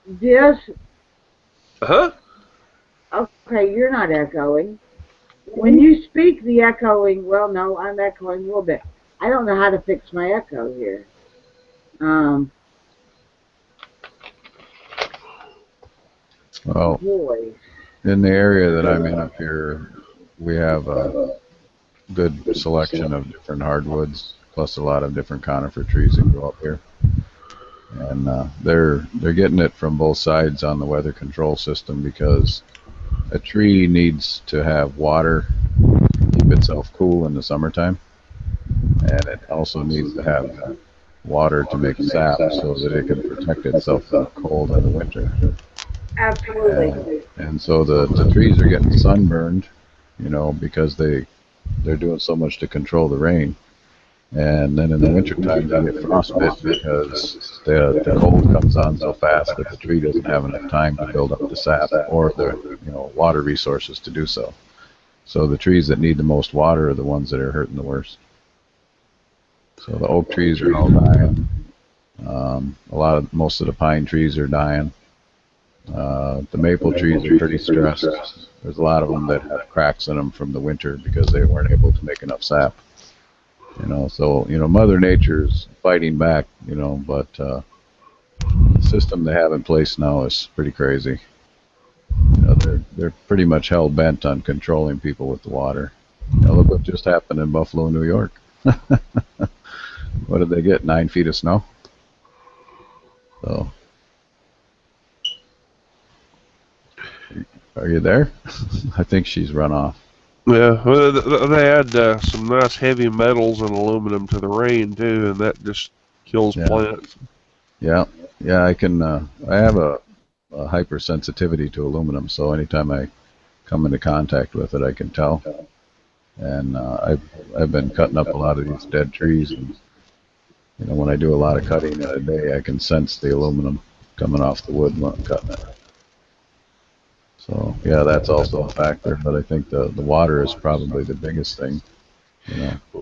This. Uh-huh. Okay, you're not echoing. When you speak, the echoing, well, no, I'm echoing a little bit. I don't know how to fix my echo here. Well, boy. In the area that I'm in up here, we have a good selection of different hardwoods, plus a lot of different conifer trees that grow up here. And they're getting it from both sides on the weather control system, because a tree needs to have water to keep itself cool in the summertime, and it also needs to have water to make sap so that it can protect itself from cold in the winter. Absolutely. And so the trees are getting sunburned, because they're doing so much to control the rain. And then in the wintertime, they get frostbite because the cold comes on so fast that the tree doesn't have enough time to build up the sap or the water resources to do so. So the trees that need the most water are the ones that are hurting the worst. So the oak trees are all dying. Most of the pine trees are dying. The maple trees are pretty stressed. There's a lot of them that have cracks in them from the winter because they weren't able to make enough sap. So Mother Nature's fighting back. But the system they have in place now is pretty crazy. They're pretty much hell bent on controlling people with the water. Look what just happened in Buffalo, New York. What did they get? 9 feet of snow. So, are you there? I think she's run off. Yeah, well, they add some nice heavy metals and aluminum to the rain too, and that just kills plants. Yeah, I can. I have a hypersensitivity to aluminum, so anytime I come into contact with it, I can tell. And I've been cutting up a lot of these dead trees, and when I do a lot of cutting in a day, I can sense the aluminum coming off the wood when I'm cutting it. So yeah, that's also a factor, but I think the water is probably the biggest thing.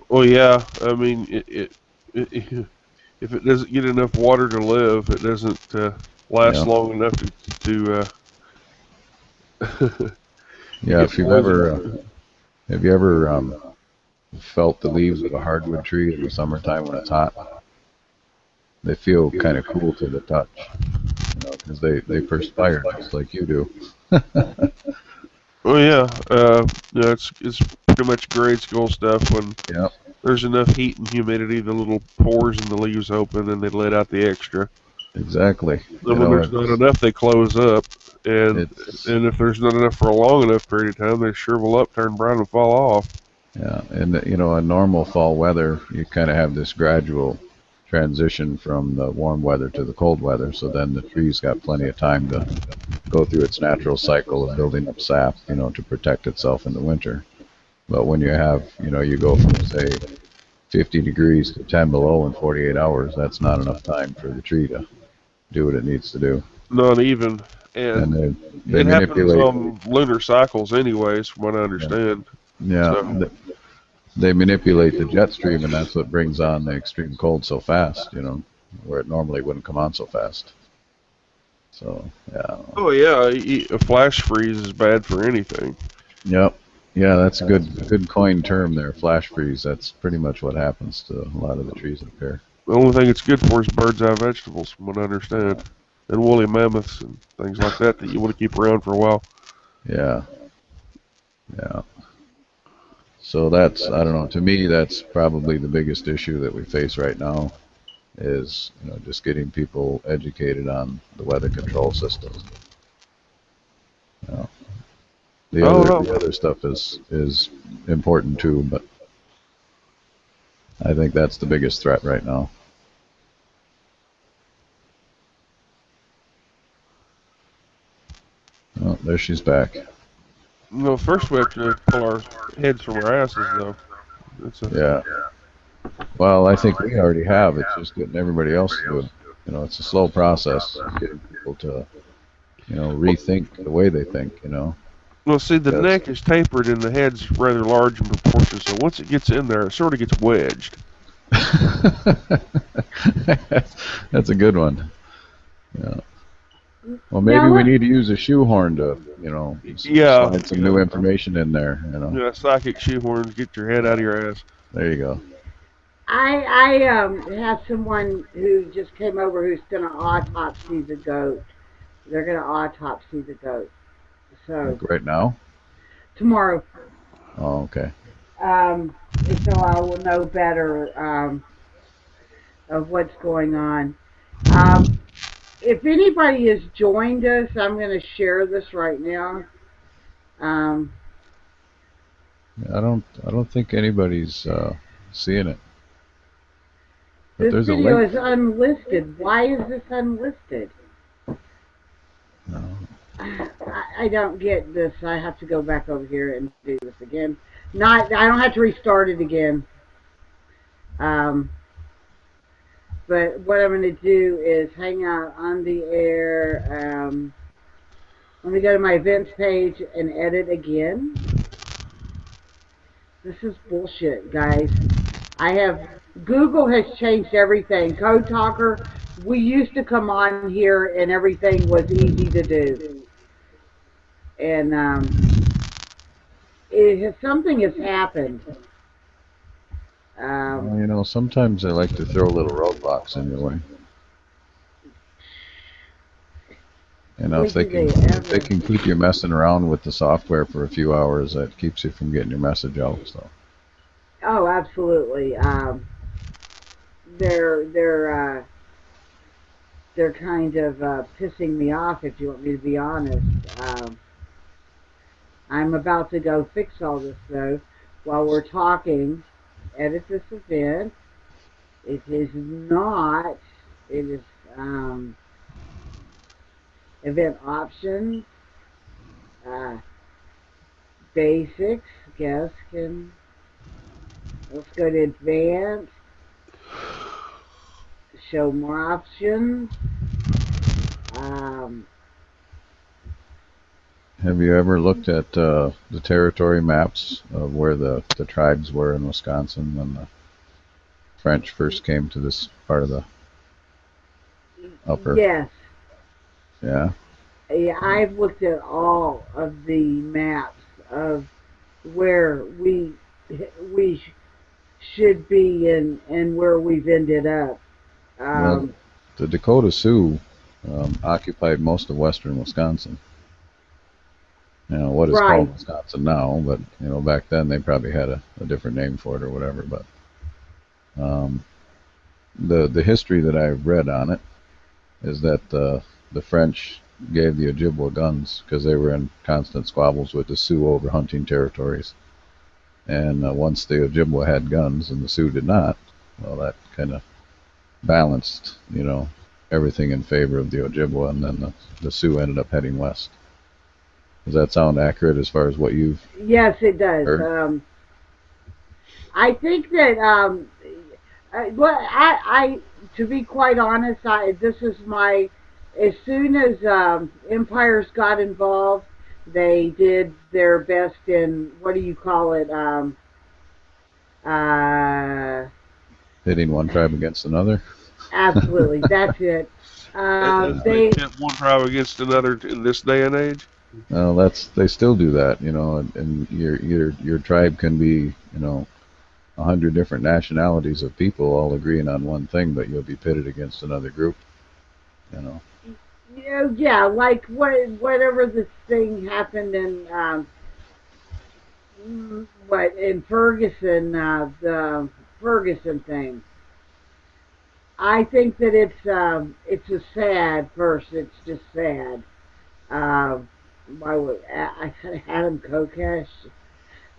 Well, yeah, I mean, if it doesn't get enough water to live, it doesn't last long enough to yeah, have you ever felt the leaves of a hardwood tree in the summertime when it's hot? They feel kind of cool to the touch, because they perspire just like you do. Oh yeah, it's pretty much grade school stuff when there's enough heat and humidity, the little pores in the leaves open and they let out the extra. Exactly. And when there's not enough, they close up. And if there's not enough for a long enough period of time, they shrivel up, turn brown, and fall off. Yeah, and in normal fall weather, you kind of have this gradual transition from the warm weather to the cold weather. So then the tree's got plenty of time to go through its natural cycle of building up sap, to protect itself in the winter. But when you have, you go from say 50 degrees to 10 below in 48 hours, that's not enough time for the tree to do what it needs to do. Not even. And they it manipulate. happens on lunar cycles anyways, from what I understand. Yeah. So. They manipulate the jet stream, and that's what brings on the extreme cold so fast, where it normally wouldn't come on so fast. So, yeah. Oh, yeah, a flash freeze is bad for anything. Yep. Yeah, that's a good coined term there, flash freeze. That's pretty much what happens to a lot of the trees up here. The only thing it's good for is bird's eye vegetables, from what I understand, and woolly mammoths and things like that you want to keep around for a while. Yeah. Yeah. So that's, I don't know, to me that's probably the biggest issue that we face right now is, just getting people educated on the weather control system. The other stuff is important too, but I think that's the biggest threat right now. Oh, there she's back. No, first we have to pull our heads from our asses, though. Yeah. Well, I think we already have. It's just getting everybody else to do it. It's a slow process, getting people to, rethink the way they think, Well, see, the neck is tapered and the head's rather large in proportion, so once it gets in there, it sort of gets wedged. That's a good one. Yeah. Well, maybe we need to use a shoehorn to, slide some new information in there, Yeah, psychic shoehorns, get your head out of your ass. There you go. I have someone who just came over who's going to autopsy the goat. They're going to autopsy the goat. So like right now? Tomorrow. Oh, okay. So I will know better of what's going on. If anybody has joined us, I'm going to share this right now. I don't think anybody's seeing it. But this video is unlisted. Why is this unlisted? No. I don't get this. I have to go back over here and do this again. I don't have to restart it again. But what I'm going to do is hang out on the air. Let me go to my events page and edit again. This is bullshit, guys. Google has changed everything. Code Talker, we used to come on here and everything was easy to do. And something has happened. Well, sometimes they like to throw little roadblocks in your way. If they can keep you messing around with the software for a few hours, that keeps you from getting your message out. So. Oh, absolutely. They're kind of pissing me off, if you want me to be honest. I'm about to go fix all this though. While we're talking, edit this event. It is not. It is event options. Basics. Guests can. Let's go to advanced. Show more options. Have you ever looked at the territory maps of where the tribes were in Wisconsin when the French first came to this part of the upper? Yes. Yeah? Yeah, I've looked at all of the maps of where we should be and where we've ended up. Well, the Dakota Sioux occupied most of western Wisconsin. What is called Wisconsin now, but back then they probably had a different name for it or whatever. But Um, the history that I've read on it is that the French gave the Ojibwa guns because they were in constant squabbles with the Sioux over hunting territories. And once the Ojibwa had guns and the Sioux did not, well, that kind of balanced, everything in favor of the Ojibwa, and then the Sioux ended up heading west. Does that sound accurate as far as what you've Yes, it does. heard? I think that well, to be quite honest, this is my. As soon as empires got involved, they did their best in what do you call it? Uh, Pitting one tribe against another? Absolutely, that's it. As they They pit one tribe against another in this day and age. Well, they still do that, and your tribe can be, 100 different nationalities of people all agreeing on one thing, but you'll be pitted against another group, you know. yeah, like whatever this thing happened in what in Ferguson, the Ferguson thing. I think that it's a sad verse. It's just sad. Um, why would I said Adam Kokesh?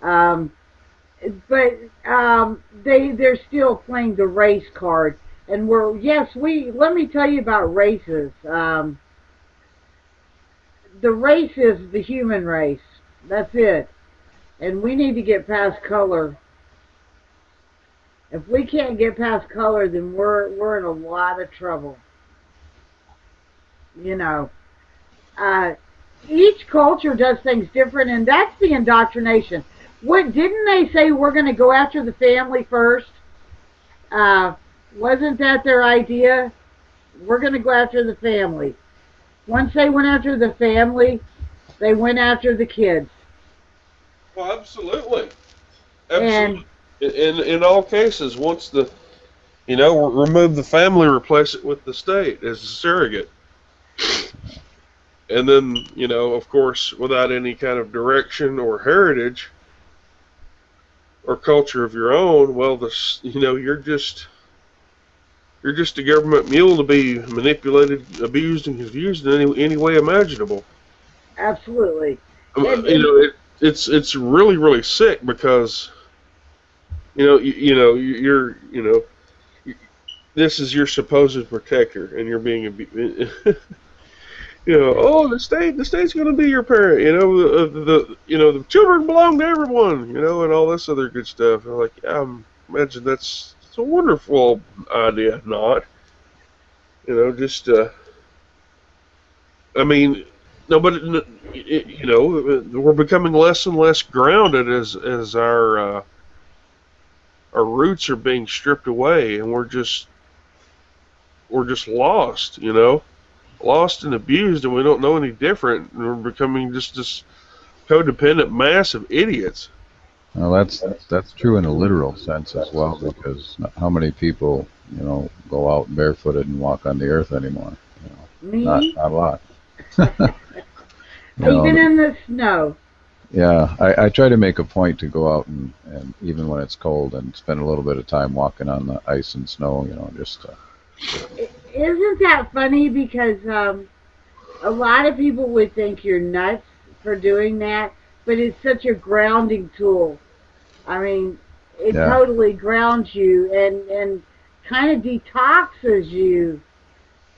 Um, but they're still playing the race card, and we're yes we let me tell you about races. The race is the human race. That's it, and we need to get past color. If we can't get past color, then we're in a lot of trouble. You know, uh, each culture does things different, and that's the indoctrination. What didn't they say? We're going to go after the family first. Uh, wasn't that their idea? We're going to go after the family. Once they went after the family, they went after the kids. Well, absolutely, And absolutely. In all cases, once remove the family, replace it with the state as a surrogate, and then of course, without any kind of direction or heritage or culture of your own, well, you're just a government mule to be manipulated, abused, and confused in any way imaginable. absolutely. Um, And, You and know, it's really really sick because this is your supposed protector, and you're being abused. Oh, the state's going to be your parent. The children belong to everyone. And all this other good stuff. And I'm like, yeah, imagine it's a wonderful idea, not. Just I mean, nobody. We're becoming less and less grounded as our roots are being stripped away, and we're just lost. Lost and abused, and we don't know any different. And we're becoming just this codependent mass of idiots. Well, that's true in a literal sense as well, because how many people, go out barefooted and walk on the earth anymore? Not me, not a lot. you even know, in the snow. yeah, I try to make a point to go out and even when it's cold and spend a little bit of time walking on the ice and snow, just Isn't that funny? Because a lot of people would think you're nuts for doing that, but it's such a grounding tool. I mean, it yeah, totally grounds you and kind of detoxes you.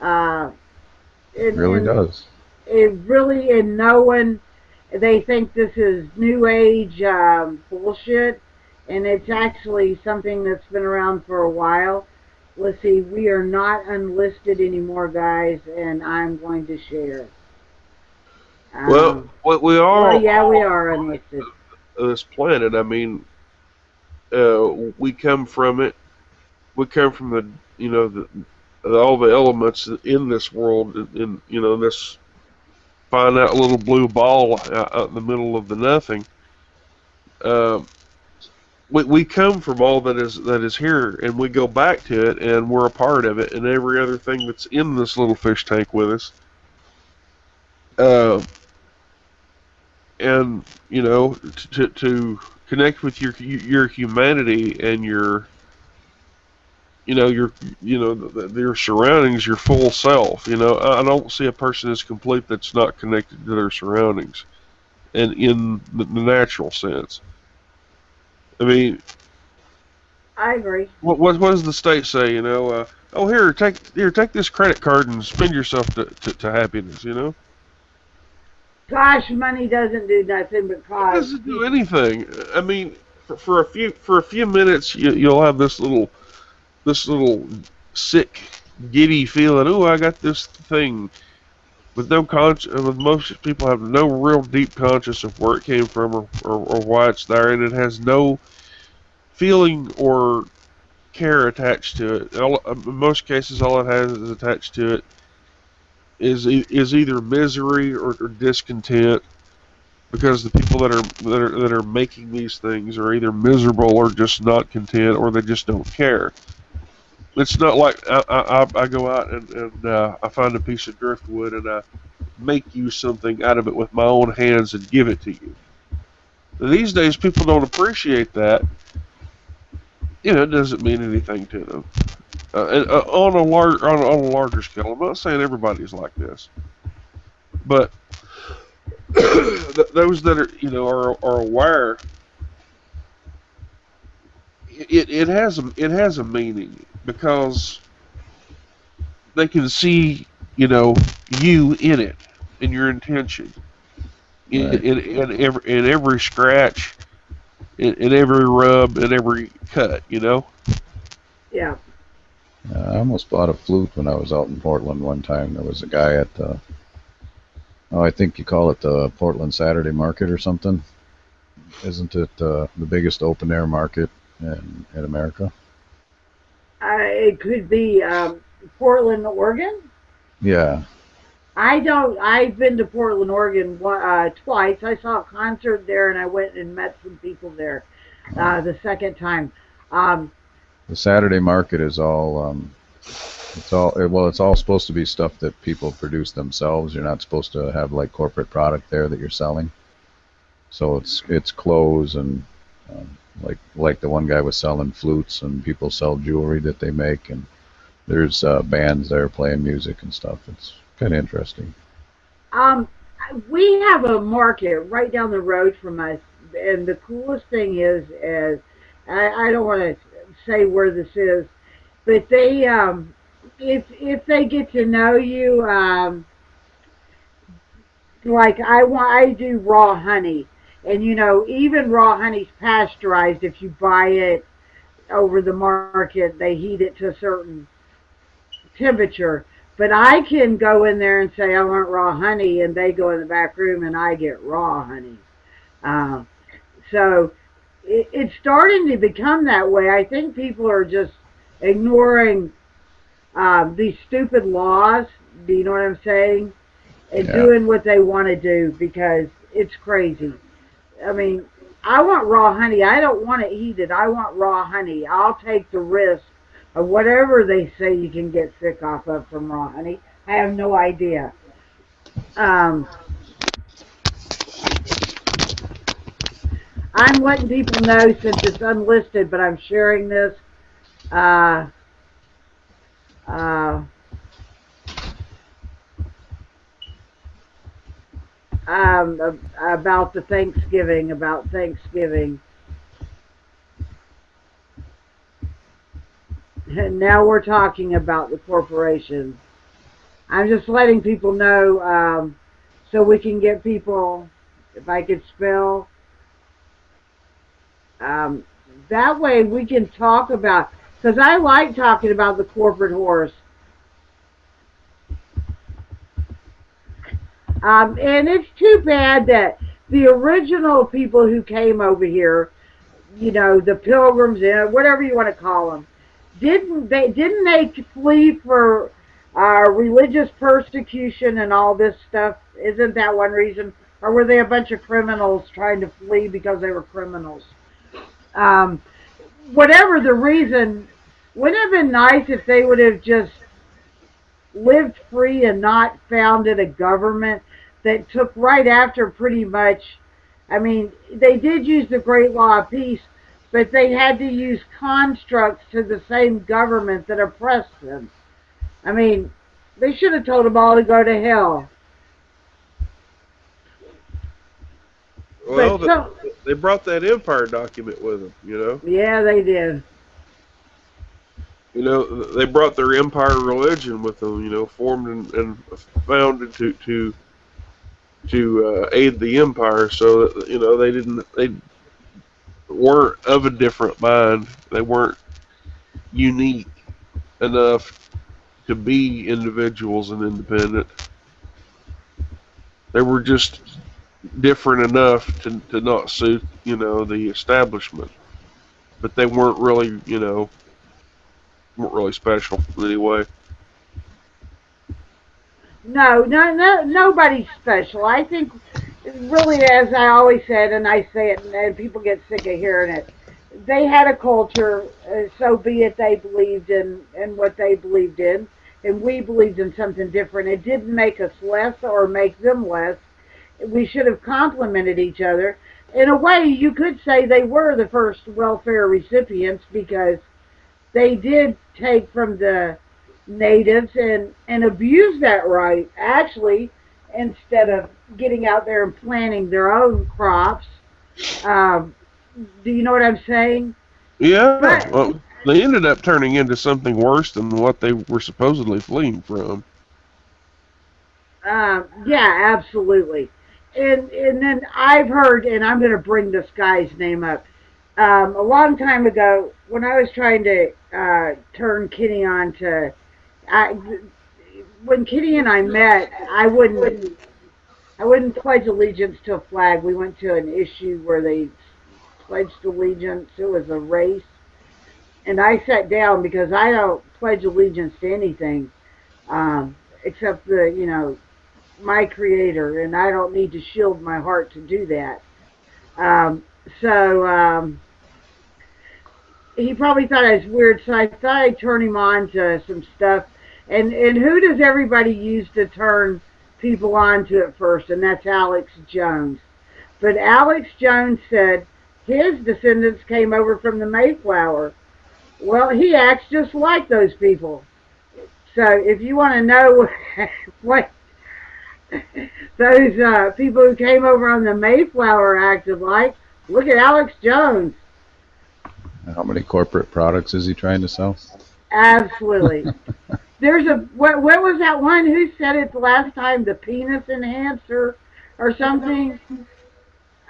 Uh, really and does. it really, and no one, they think this is new age bullshit, and it's actually something that's been around for a while. Let's see, we are not unlisted anymore, guys, and I'm going to share. Well, Um, we well, are yeah, we all are unlisted. on this planet. I mean, we come from it. We come from all the elements in this world, in this finite little blue ball out in the middle of the nothing. Uh, we come from all that is here, and we go back to it, and we're a part of it, and every other thing that's in this little fish tank with us. Uh, and to connect with your humanity and your surroundings, your full self. I don't see a person as complete that's not connected to their surroundings, and in the natural sense. I mean, I agree. what does the state say? Oh, take this credit card and spend yourself to happiness. Gosh, money doesn't do nothing but It cause doesn't do people. anything. I mean, for a few minutes, you'll have this little sick, giddy feeling. Oh, I got this thing. With most people have no real deep conscience of where it came from or why it's there, and it has no feeling or care attached to it. In most cases, all it has is attached to it is either misery or discontent, because the people that are making these things are either miserable or just not content, or they just don't care. It's not like I go out and I find a piece of driftwood and I make you something out of it with my own hands and give it to you. These days, people don't appreciate that. It doesn't mean anything to them. On a larger scale, I'm not saying everybody's like this, but those that are aware, it has a meaning, because they can see you in it, in your intention, Right. in every scratch, in every rub, and every cut. Yeah. I almost bought a flute when I was out in Portland one time. There was a guy at the, oh, I think you call it the Portland Saturday Market or something. Isn't it the biggest open air market in America? It could be Portland, Oregon. Yeah. I don't. I've been to Portland, Oregon twice. I saw a concert there, and I went and met some people there the second time. Um, The Saturday Market is all, it's all supposed to be stuff that people produce themselves. You're not supposed to have like corporate product there that you're selling. So it's clothes and like the one guy was selling flutes, and people sell jewelry that they make, and there's bands there playing music and stuff. It's kind of interesting. um, we have a market right down the road from us, and the coolest thing is I don't want to say where this is, but they if they get to know you, like I do raw honey, and even raw honey's pasteurized. If you buy it over the market, they heat it to a certain temperature. But I can go in there and say I want raw honey, and they go in the back room and I get raw honey. Uh, so it's starting to become that way. I think people are just ignoring these stupid laws. Do you know what I'm saying? And Yeah. doing what they want to do because it's crazy. I mean, I want raw honey. I don't want it heated. I want raw honey. I'll take the risk of whatever they say you can get sick off of from raw honey. I have no idea. Um, I'm letting people know since it's unlisted, but I'm sharing this uh, uh, about the Thanksgiving, about Thanksgiving. And now we're talking about the corporations. I'm just letting people know so we can get people, if I could spell, um, that way we can talk about, because I like talking about the corporate horse. And it's too bad that the original people who came over here, the pilgrims, whatever you want to call them, didn't they flee for religious persecution and all this stuff? Isn't that one reason? Or were they a bunch of criminals trying to flee because they were criminals? Um, Whatever the reason, wouldn't it have been nice if they would have just lived free and not founded a government that took right after pretty much. I mean, they did use the Great Law of Peace, but they had to use constructs to the same government that oppressed them. I mean, they should have told them all to go to hell. Well, they brought that empire document with them, you know. Yeah, they did. You know, they brought their empire religion with them, you know, formed and founded to aid the empire, so that, you know, they weren't of a different mind. They weren't unique enough to be individuals and independent. They were just different enough to not suit, you know, the establishment. But they weren't really, you know, weren't really special in any way. No, nobody's special. I think, really, as I always said, and I say it, and people get sick of hearing it, they had a culture, so be it they believed in what they believed in, and we believed in something different. It didn't make us less or make them less. We should have complimented each other. In a way, you could say they were the first welfare recipients because they did take from the natives and abuse that right, actually, instead of getting out there and planting their own crops. Um, do you know what I'm saying? Yeah, But well, they ended up turning into something worse than what they were supposedly fleeing from. yeah, absolutely. And then I've heard, and I'm going to bring this guy's name up. A long time ago, when I was trying to turn Kitty on to, I, when Kitty and I met, I wouldn't pledge allegiance to a flag. We went to an issue where they pledged allegiance. It was a race, and I sat down because I don't pledge allegiance to anything except my creator, and I don't need to shield my heart to do that. Um, so he probably thought I was weird, so I thought I'd turn him on to some stuff. And who does everybody use to turn people on to it first? And that's Alex Jones. But Alex Jones said his descendants came over from the Mayflower. Well, he acts just like those people. So if you want to know what those people who came over on the Mayflower acted like, look at Alex Jones. How many corporate products is he trying to sell? Absolutely. There's what was that one who said it the last time? The penis enhancer or something?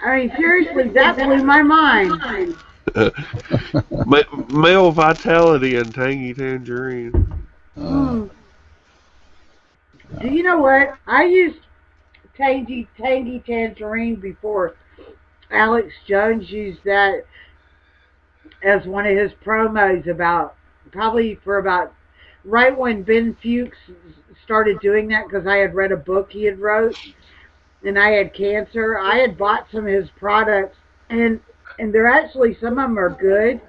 I mean, seriously, that blew my mind. Male vitality and tangy tangerine. Mm. Do you know what? I used tangy tangerine before. Alex Jones used that as one of his promos probably for about right when Ben Fuchs started doing that, because I had read a book he had wrote and I had cancer. I had bought some of his products, and they're actually, some of them are good,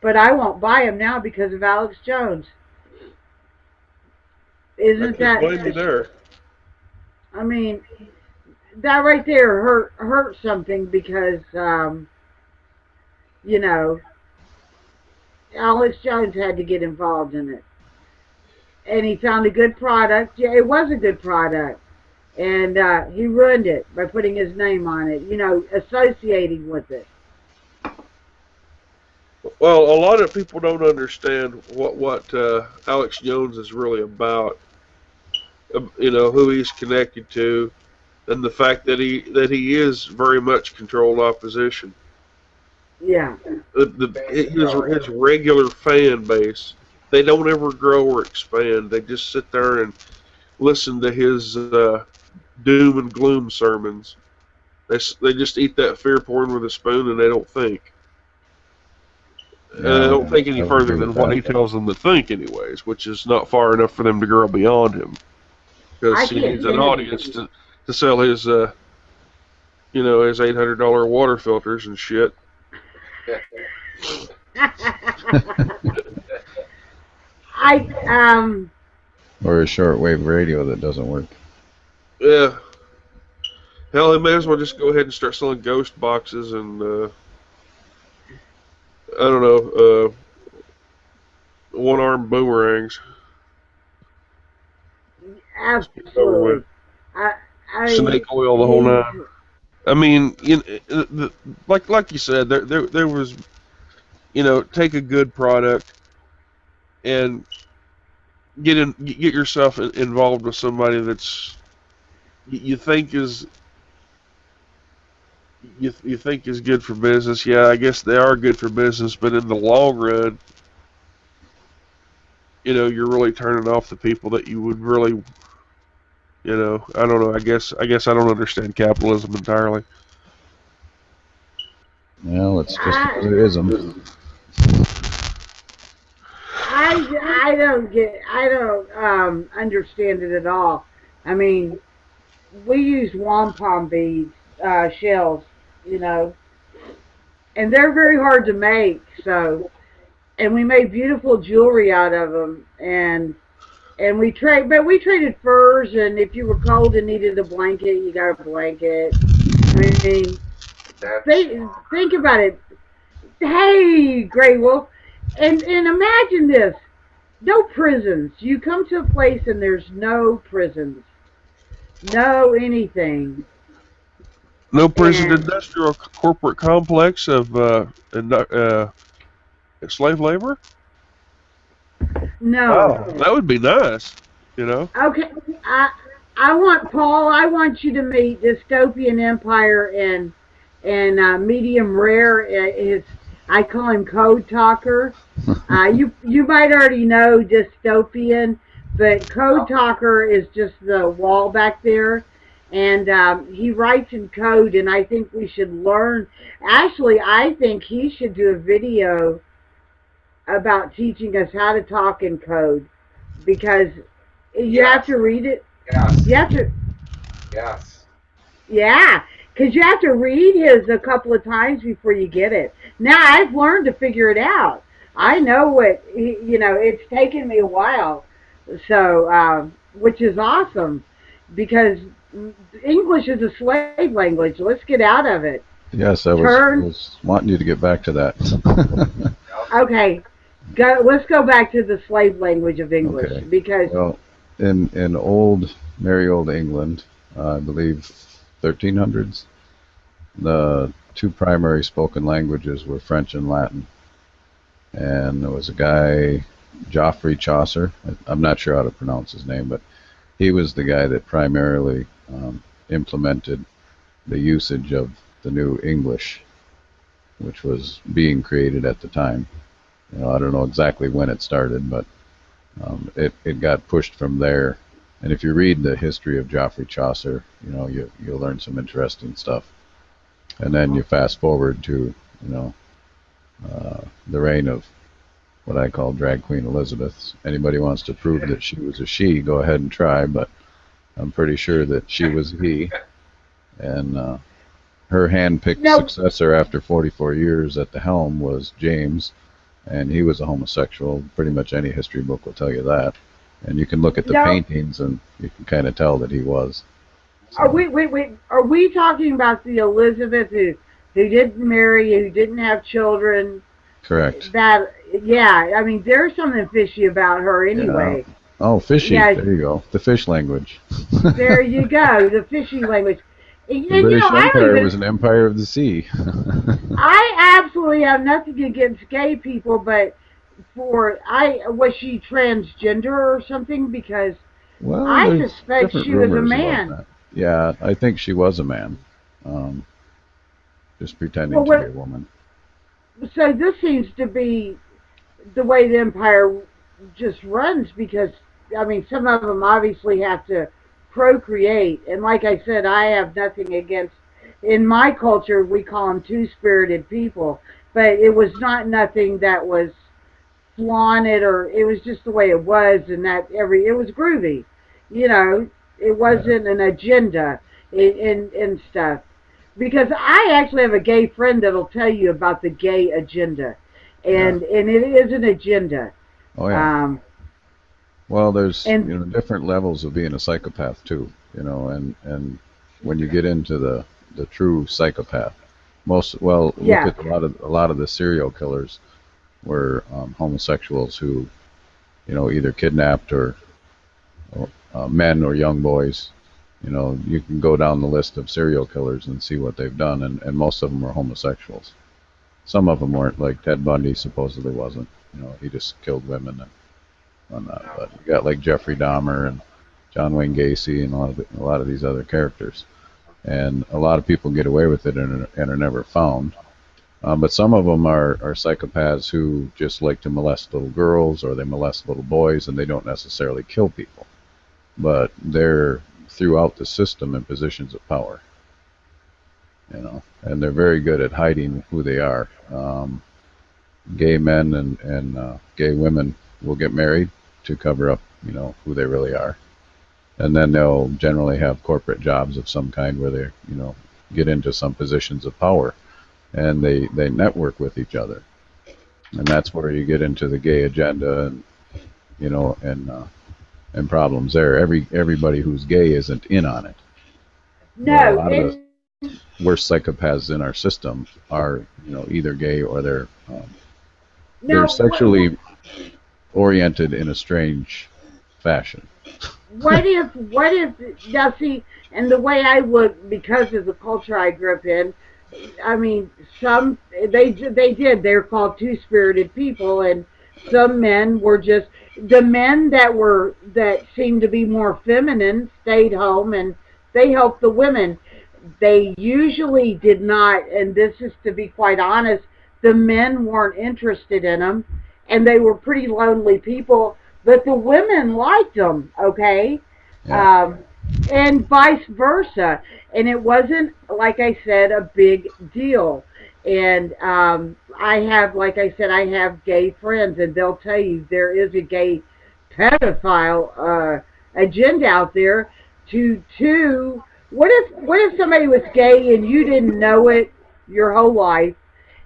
but I won't buy them now because of Alex Jones. I Isn't can't that? blame you there. I mean, that right there hurt something because you know Alex Jones had to get involved in it, and he found a good product. Yeah, it was a good product, and he ruined it by putting his name on it. Associating with it. Well, a lot of people don't understand what Alex Jones is really about. You know, who he's connected to, and the fact that he is very much controlled opposition. Yeah. His regular fan base, they don't ever grow or expand. They just sit there and listen to his doom and gloom sermons. They just eat that fear porn with a spoon, and they don't think. And they don't think any further than what he tells them to think, anyways, which is not far enough for them to grow beyond him. Because he needs an audience to sell his, his $800 water filters and shit. Or a shortwave radio that doesn't work. Yeah. Hell, they may as well just go ahead and start selling ghost boxes and I don't know, one-armed boomerangs. Over with. Absolutely. I, I, Snake oil, the whole he's, nine. I mean, like you said, there was, take a good product and get yourself involved with somebody that's you think is you think is good for business. Yeah, I guess they are good for business, but in the long run, you're really turning off the people that you would really, I don't know. I guess I don't understand capitalism entirely. Well, it's just another ism. I don't understand it at all. I mean, we use wampum beads, shells, you know, and they're very hard to make. So, and we made beautiful jewelry out of them, and we traded furs. And if you were cold and needed a blanket, you got a blanket. I mean, think about it. Hey, Grey Wolf, and imagine this: no prisons. You come to a place and there's no prisons, no anything, No prison and industrial corporate complex of slave labor. no. Wow, that would be nice. You know. Okay, I I want Paul. I want you to meet Dystopian Empire and Medium Rare. Is I call him Code Talker. You might already know Dystopian, but Code Talker is just the wall back there, and he writes in code. And I think we should learn. Actually, I think he should do a video about teaching us how to talk in code because you have to read it. Yes. You have to, Yes. yeah, because you have to read his a couple of times before you get it. Now I've learned to figure it out. I know it's taken me a while, so which is awesome because English is a slave language. Let's get out of it. Yes, I was wanting you to get back to that. Okay, let's go back to the slave language of English Okay. because Well, in merry old England, I believe 1300s, the two primary spoken languages were French and Latin. And there was a guy, Geoffrey Chaucer. I'm not sure how to pronounce his name, but he was the guy that primarily implemented the usage of the new English, which was being created at the time. I don't know exactly when it started, but it got pushed from there. And if you read the history of Geoffrey Chaucer, you'll learn some interesting stuff. And then you fast forward to the reign of what I call drag queen Elizabeth. Anybody wants to prove that she was a she, go ahead and try, but I'm pretty sure that she was a he. And her hand-picked successor after 44 years at the helm was James, and he was a homosexual. Pretty much any history book will tell you that. And you can look at the paintings, and you can kind of tell that he was. So. Wait. Are we talking about the Elizabeth who didn't marry, who didn't have children? Correct. I mean, there's something fishy about her anyway. Yeah. Oh, fishy. Yeah. There you go. The fish language. There you go. The fishy language. The British Empire was an empire of the sea. I absolutely have nothing against gay people, but was she transgender or something? Because I suspect she was a man. Yeah, I think she was a man, just pretending to be a woman. So this seems to be the way the empire just runs because, I mean, some of them obviously have to procreate. And like I said, I have nothing against, in my culture, we call them two-spirited people. But it was not nothing that was flaunted or it was just the way it was and it was groovy. It wasn't an agenda in stuff. Because I actually have a gay friend that'll tell you about the gay agenda. And it is an agenda. Oh, yeah. Well, there's different levels of being a psychopath, too. And when you get into the true psychopath, Look Yeah. at a lot of the serial killers were homosexuals who, either kidnapped or men or young boys. You can go down the list of serial killers and see what they've done, and most of them were homosexuals. Some of them weren't, like Ted Bundy supposedly wasn't. He just killed women and whatnot. But you got like Jeffrey Dahmer and John Wayne Gacy and a lot of these other characters. And a lot of people get away with it and are never found. But some of them are psychopaths who just like to molest little girls, or they molest little boys, and they don't necessarily kill people. But they're throughout the system in positions of power, and they're very good at hiding who they are. Gay men and gay women will get married to cover up, who they really are. And then they'll generally have corporate jobs of some kind where they, get into some positions of power, and they network with each other. And that's where you get into the gay agenda and, and problems there. Everybody who's gay isn't in on it. But a No, lot of the worst psychopaths in our system are, either gay or they're sexually oriented in a strange fashion. What if now see, and the way I look, because of the culture I grew up in, I mean, some they're called two-spirited people, and some men were just the men that seemed to be more feminine stayed home and they helped the women. They usually did not, and this is to be quite honest, the men weren't interested in them, and they were pretty lonely people, but the women liked them, okay? Yeah. And vice versa. And it wasn't, like I said, a big deal. And I have, like I said, I have gay friends, and they'll tell you there is a gay pedophile agenda out there to what if somebody was gay and you didn't know it your whole life,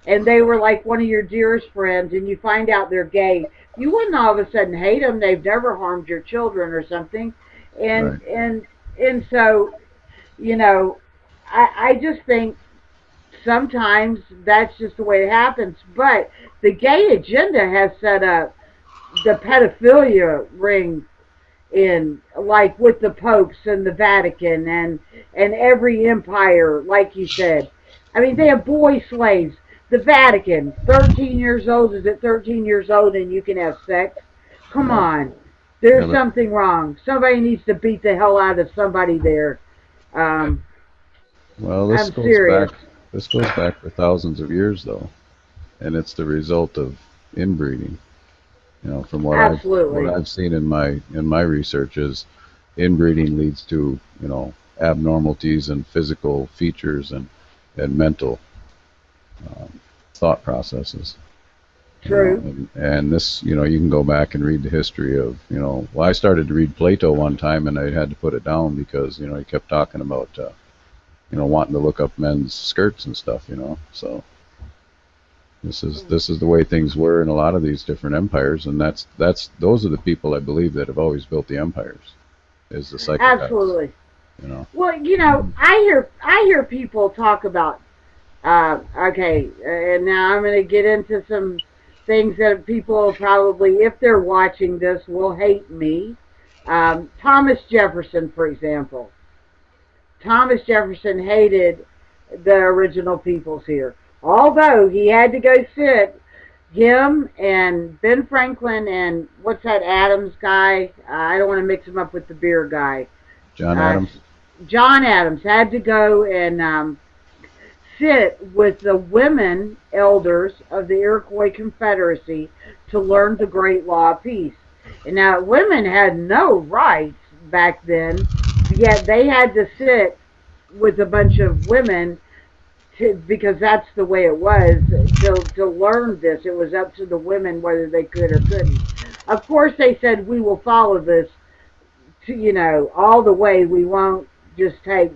and they were like one of your dearest friends, and you find out they're gay? You wouldn't all of a sudden hate them. They've never harmed your children or something. and Right. and and so, you know, I just think sometimes that's just the way it happens. But the gay agenda has set up the pedophilia ring in, like with the popes and the Vatican and every empire, like you said. I mean, they have boy slaves. The Vatican, 13 years old, is it 13 years old and you can have sex? Come Yeah. on. Yeah, There's something wrong. Somebody needs to beat the hell out of somebody there. Um, well, I'm serious. this goes back for thousands of years though, and it's the result of inbreeding. From what Absolutely. I've seen in my research is inbreeding leads to, abnormalities in physical features and mental um, thought processes. True. And this, you can go back and read the history of, well, I started to read Plato one time and I had to put it down because, he kept talking about, wanting to look up men's skirts and stuff. So this is the way things were in a lot of these different empires, and those are the people I believe that have always built the empires, is the psychopaths. Absolutely. You know. Well, I hear people talk about okay, and now I'm going to get into some things that people probably, if they're watching this, will hate me. Thomas Jefferson, for example. Thomas Jefferson hated the original peoples here. Although he had to go sit, him and Ben Franklin and what's that Adams guy? I don't want to mix him up with the beer guy. John Uh, Adams. John Adams had to go and sit with the women elders of the Iroquois Confederacy to learn the great law of peace. And now women had no rights back then, yet they had to sit with a bunch of women because that's the way it was to learn this. It was up to the women whether they could or couldn't. Of course, they said we will follow this to, all the way. We won't just take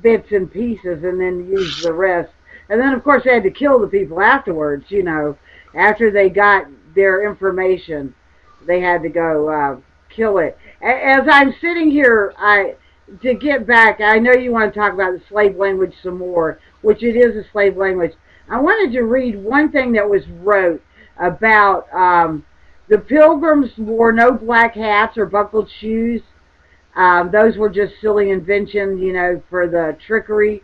bits and pieces and then use the rest. And then, of course, they had to kill the people afterwards. After they got their information, they had to go kill it. As I'm sitting here, to get back, I know you want to talk about the slave language some more. which it is a slave language. I wanted to read one thing that was wrote about the Pilgrims wore no black hats or buckled shoes. Those were just silly inventions, for the trickery.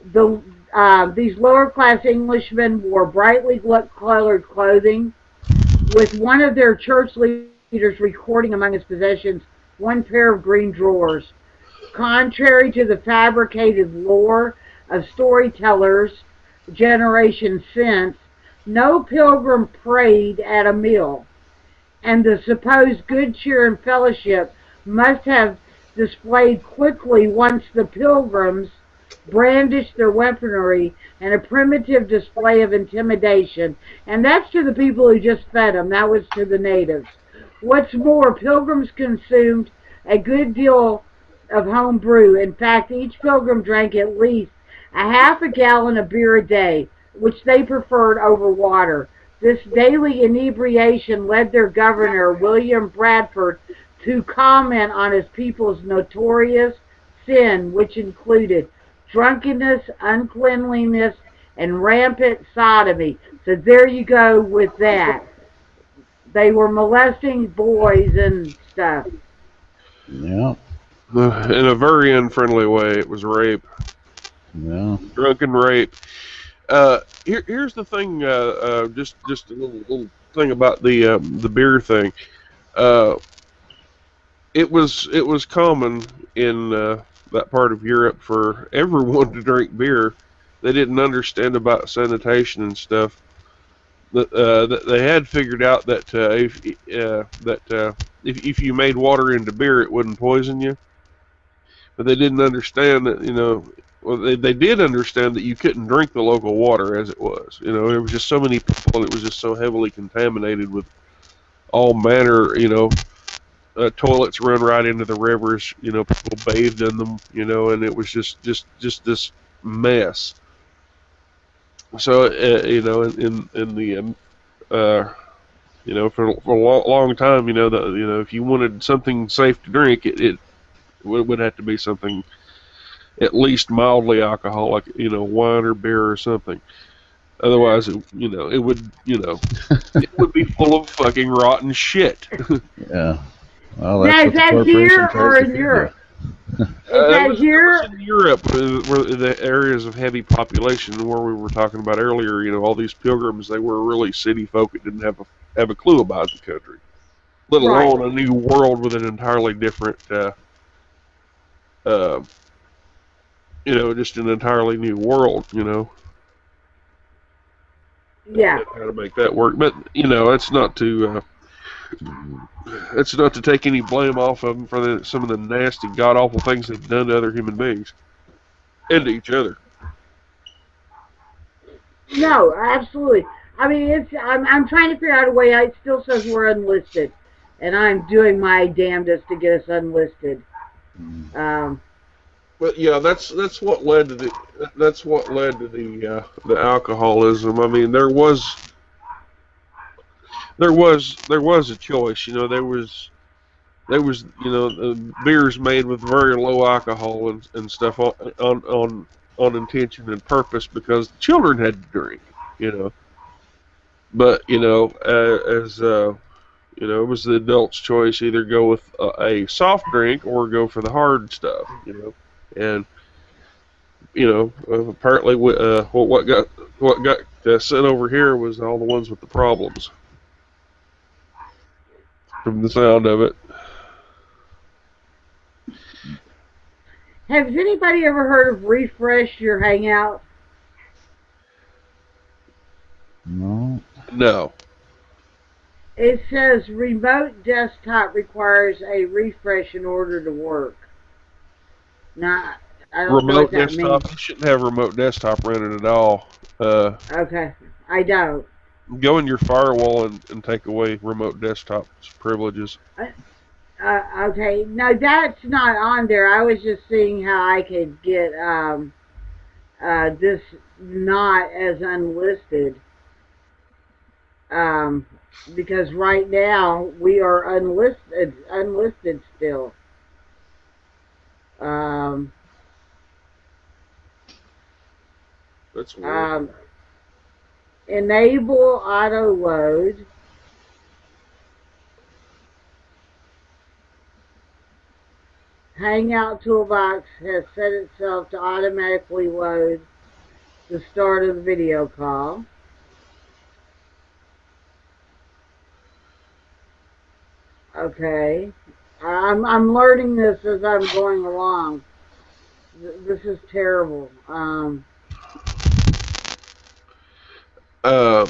These lower class Englishmen wore brightly colored clothing, with one of their church leaders recording among his possessions one pair of green drawers. Contrary to the fabricated lore of storytellers generations since, no pilgrim prayed at a meal, and the supposed good cheer and fellowship must have displayed quickly once the pilgrims brandished their weaponry in a primitive display of intimidation. And that's to the people who just fed them. That was to the natives. What's more, pilgrims consumed a good deal of home brew. In fact, each pilgrim drank at least a half a gallon of beer a day, which they preferred over water. This daily inebriation led their governor, William Bradford, to comment on his people's notorious sin, which included drunkenness, uncleanliness, and rampant sodomy. So there you go with that. They were molesting boys and stuff. Yeah. In a very unfriendly way. It was rape. Yeah. Drunken rape. Here's the thing. Just a little thing about the beer thing. It was common in that part of Europe for everyone to drink beer. They didn't understand about sanitation and stuff. That they had figured out that if you made water into beer, it wouldn't poison you. But they didn't understand that, well, they did understand that you couldn't drink the local water as it was. There was just so many people, and it was just so heavily contaminated with all manner, toilets run right into the rivers, people bathed in them, and it was just this mess. So, in the, for a long time, if you wanted something safe to drink, it would have to be something at least mildly alcoholic, wine or beer or something. Otherwise, it would be full of fucking rotten shit. Yeah. Well, Now, that's is what the that corporation here tries or to in feed Europe? you. Is that here? It was in Europe, where the areas of heavy population, where we were talking about earlier. All these pilgrims, they were really city folk that didn't have a clue about the country, let Right. alone a new world with an entirely different, just an entirely new world. Yeah. How to make that work. But it's not to take any blame off of them for some of the nasty, god awful things they've done to other human beings and to each other. No, absolutely. I mean, I'm trying to figure out a way. It still says we're unlisted, and I'm doing my damnedest to get us unlisted. But yeah, that's what led to the alcoholism. I mean, there was a choice. There was beers made with very low alcohol and stuff on intention and purpose because the children had to drink. But as it was the adult's choice, either go with a soft drink or go for the hard stuff. And apparently, what got sent over here was all the ones with the problems. From the sound of it. Has anybody ever heard of Refresh Your Hangout? No. No. It says remote desktop requires a refresh in order to work. Now, I don't know what Remote that means. desktop. You shouldn't have remote desktop running at all. Okay, I don't. Go in your firewall and take away remote desktop privileges. Okay, no, that's not on there. I was just seeing how I could get this not as unlisted. Because right now we are unlisted still. Um, That's weird. Enable auto load. Hangout Toolbox has set itself to automatically load the start of the video call. Okay. I'm learning this as I'm going along. This is terrible. Uh,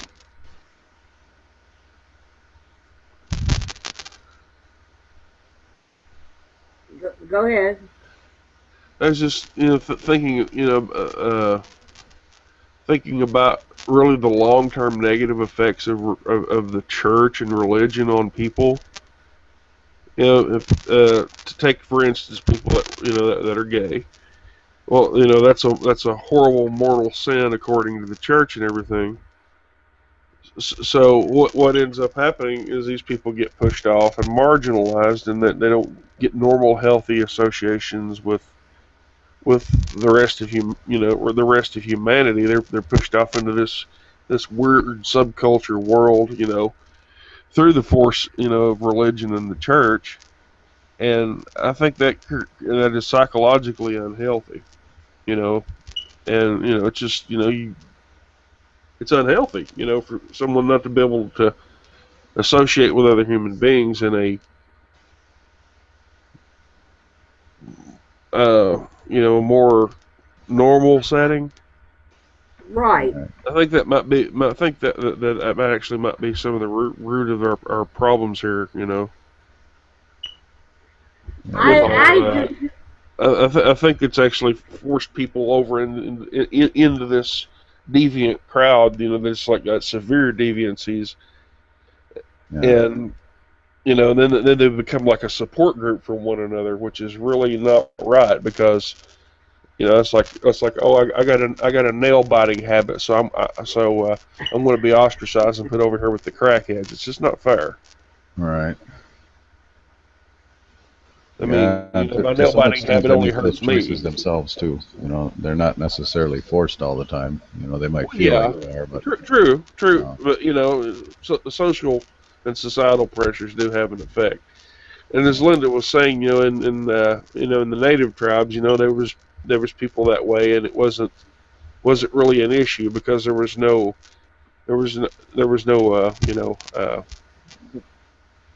Go ahead. I was just, thinking, thinking about really the long-term negative effects of the church and religion on people. If to take for instance people that are gay. Well, that's a horrible mortal sin according to the church and everything. So what ends up happening is these people get pushed off and marginalized, and that they don't get normal, healthy associations with the rest of or the rest of humanity. They're pushed off into this weird subculture world, through the force, of religion and the church. And I think that is psychologically unhealthy, and it's just it's unhealthy, for someone not to be able to associate with other human beings in a more normal setting. Right. I think that might be. I think that might actually might be some of the root of our problems here. I think it's actually forced people over into this deviant crowd. That's like got severe deviancies, and then they become like a support group for one another, which is really not right, because it's like, oh, I got a nail biting habit, so I'm going to be ostracized and put over here with the crackheads. It's just not fair. Right. I mean, my nail biting habit only hurts me. Choices themselves too. They're not necessarily forced all the time. They might feel like they are, but true. But so the social and societal pressures do have an effect. And as Linda was saying, in the native tribes, there was people that way, and it wasn't really an issue, because there was no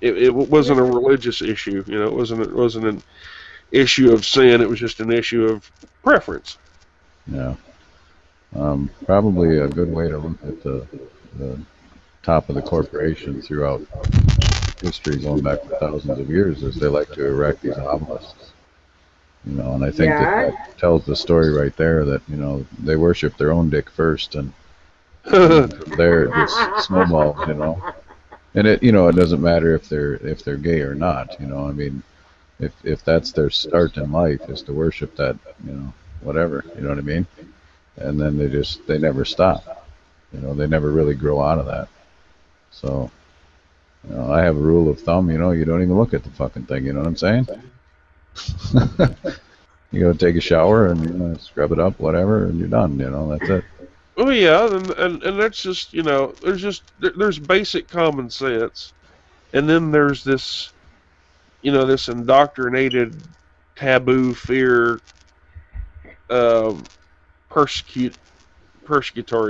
it wasn't a religious issue. It wasn't an issue of sin. It was just an issue of preference. Yeah. Probably a good way to look at the top of the corporation throughout history, going back for thousands of years, is they like to erect these obelisks. And I think that tells the story right there that they worship their own dick first, and from there it just snowballs. And it doesn't matter if they're gay or not. I mean, if that's their start in life, is to worship that, whatever, you know what I mean? And then they never stop. They never really grow out of that. So, I have a rule of thumb, you don't even look at the fucking thing, you know what I'm saying? You go take a shower and scrub it up, whatever, and you're done, that's it. Oh yeah, and that's just, there's basic common sense, and then there's this, this indoctrinated taboo fear, persecutory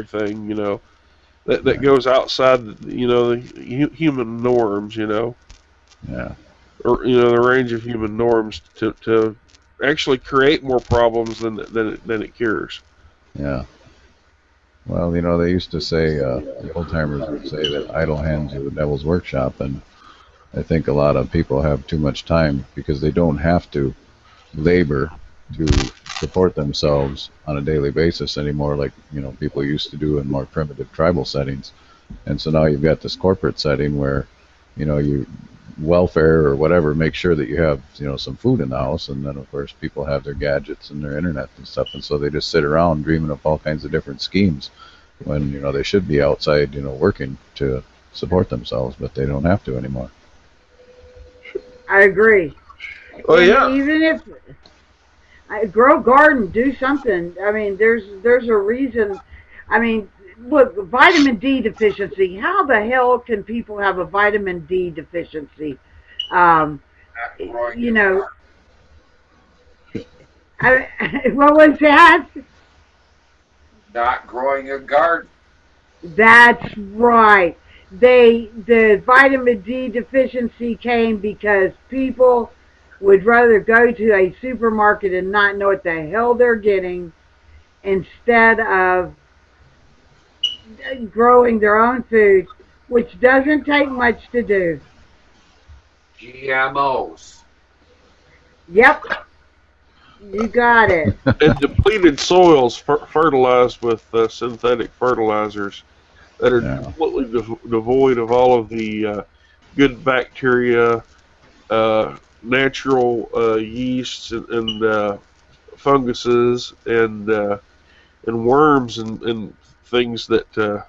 thing, that goes outside, the human norms, Yeah. Or the range of human norms, to actually create more problems than it cures. Yeah. Well, they used to say, the old timers would say that idle hands are the devil's workshop, and I think a lot of people have too much time because they don't have to labor to support themselves on a daily basis anymore, like people used to do in more primitive tribal settings. And so now you've got this corporate setting where you welfare or whatever, make sure that you have some food in the house, and then of course people have their gadgets and their internet and stuff, and so they just sit around dreaming up all kinds of different schemes when they should be outside working to support themselves, but they don't have to anymore. I agree. Oh yeah. Even if grow garden, do something. I mean, there's a reason I mean, look, vitamin D deficiency. How the hell can people have a vitamin D deficiency? Um, you know, what was that? Not growing a garden. That's right. The vitamin D deficiency came because people would rather go to a supermarket and not know what the hell they're getting instead of growing their own food, which doesn't take much to do. GMOs. Yep, you got it. And depleted soils fertilized with synthetic fertilizers that are completely devoid of all of the good bacteria, natural yeasts, and funguses, and worms, and things that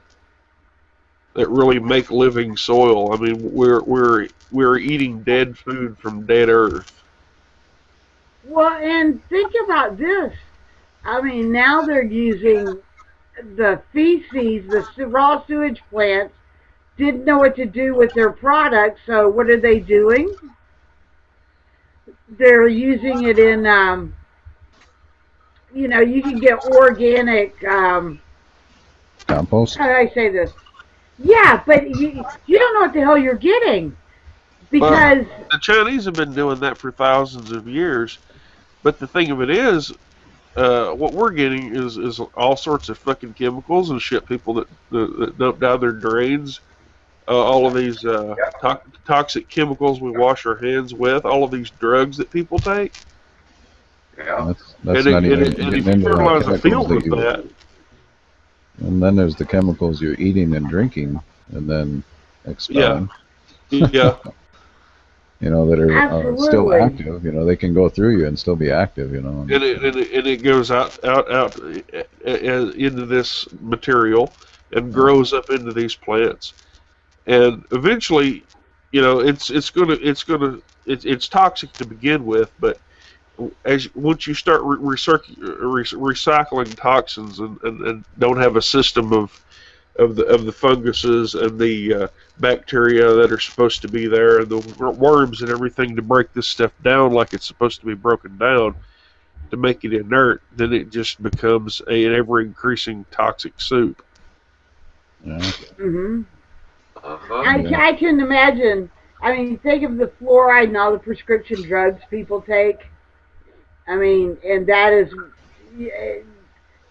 really make living soil. I mean, we're eating dead food from dead earth. Well, and think about this. I mean, now they're using the feces, the raw sewage plants didn't know what to do with their product, so what are they doing? They're using it in, you can get organic, compost. how do I say this? Yeah, but you don't know what the hell you're getting because the Chinese have been doing that for thousands of years. But the thing of it is, what we're getting is all sorts of fucking chemicals and shit. People that dump down their drains, all of these toxic chemicals we wash our hands with, all of these drugs that people take. Yeah. That's not even and getting if you into fertilize the a field chemicals with that that, and then there's the chemicals you're eating and drinking and then expelling. yeah. That are still absolutely. active. They can go through you and still be active. And it goes out into this material and grows up into these plants, and eventually, it's toxic to begin with, but once you start recycling toxins and don't have a system of the funguses and the bacteria that are supposed to be there, and the worms and everything to break this stuff down like it's supposed to be broken down to make it inert, then it just becomes an ever increasing toxic soup. Yeah. Mm-hmm. Uh-huh. I can imagine. I mean, think of the fluoride and all the prescription drugs people take. I mean, and that is,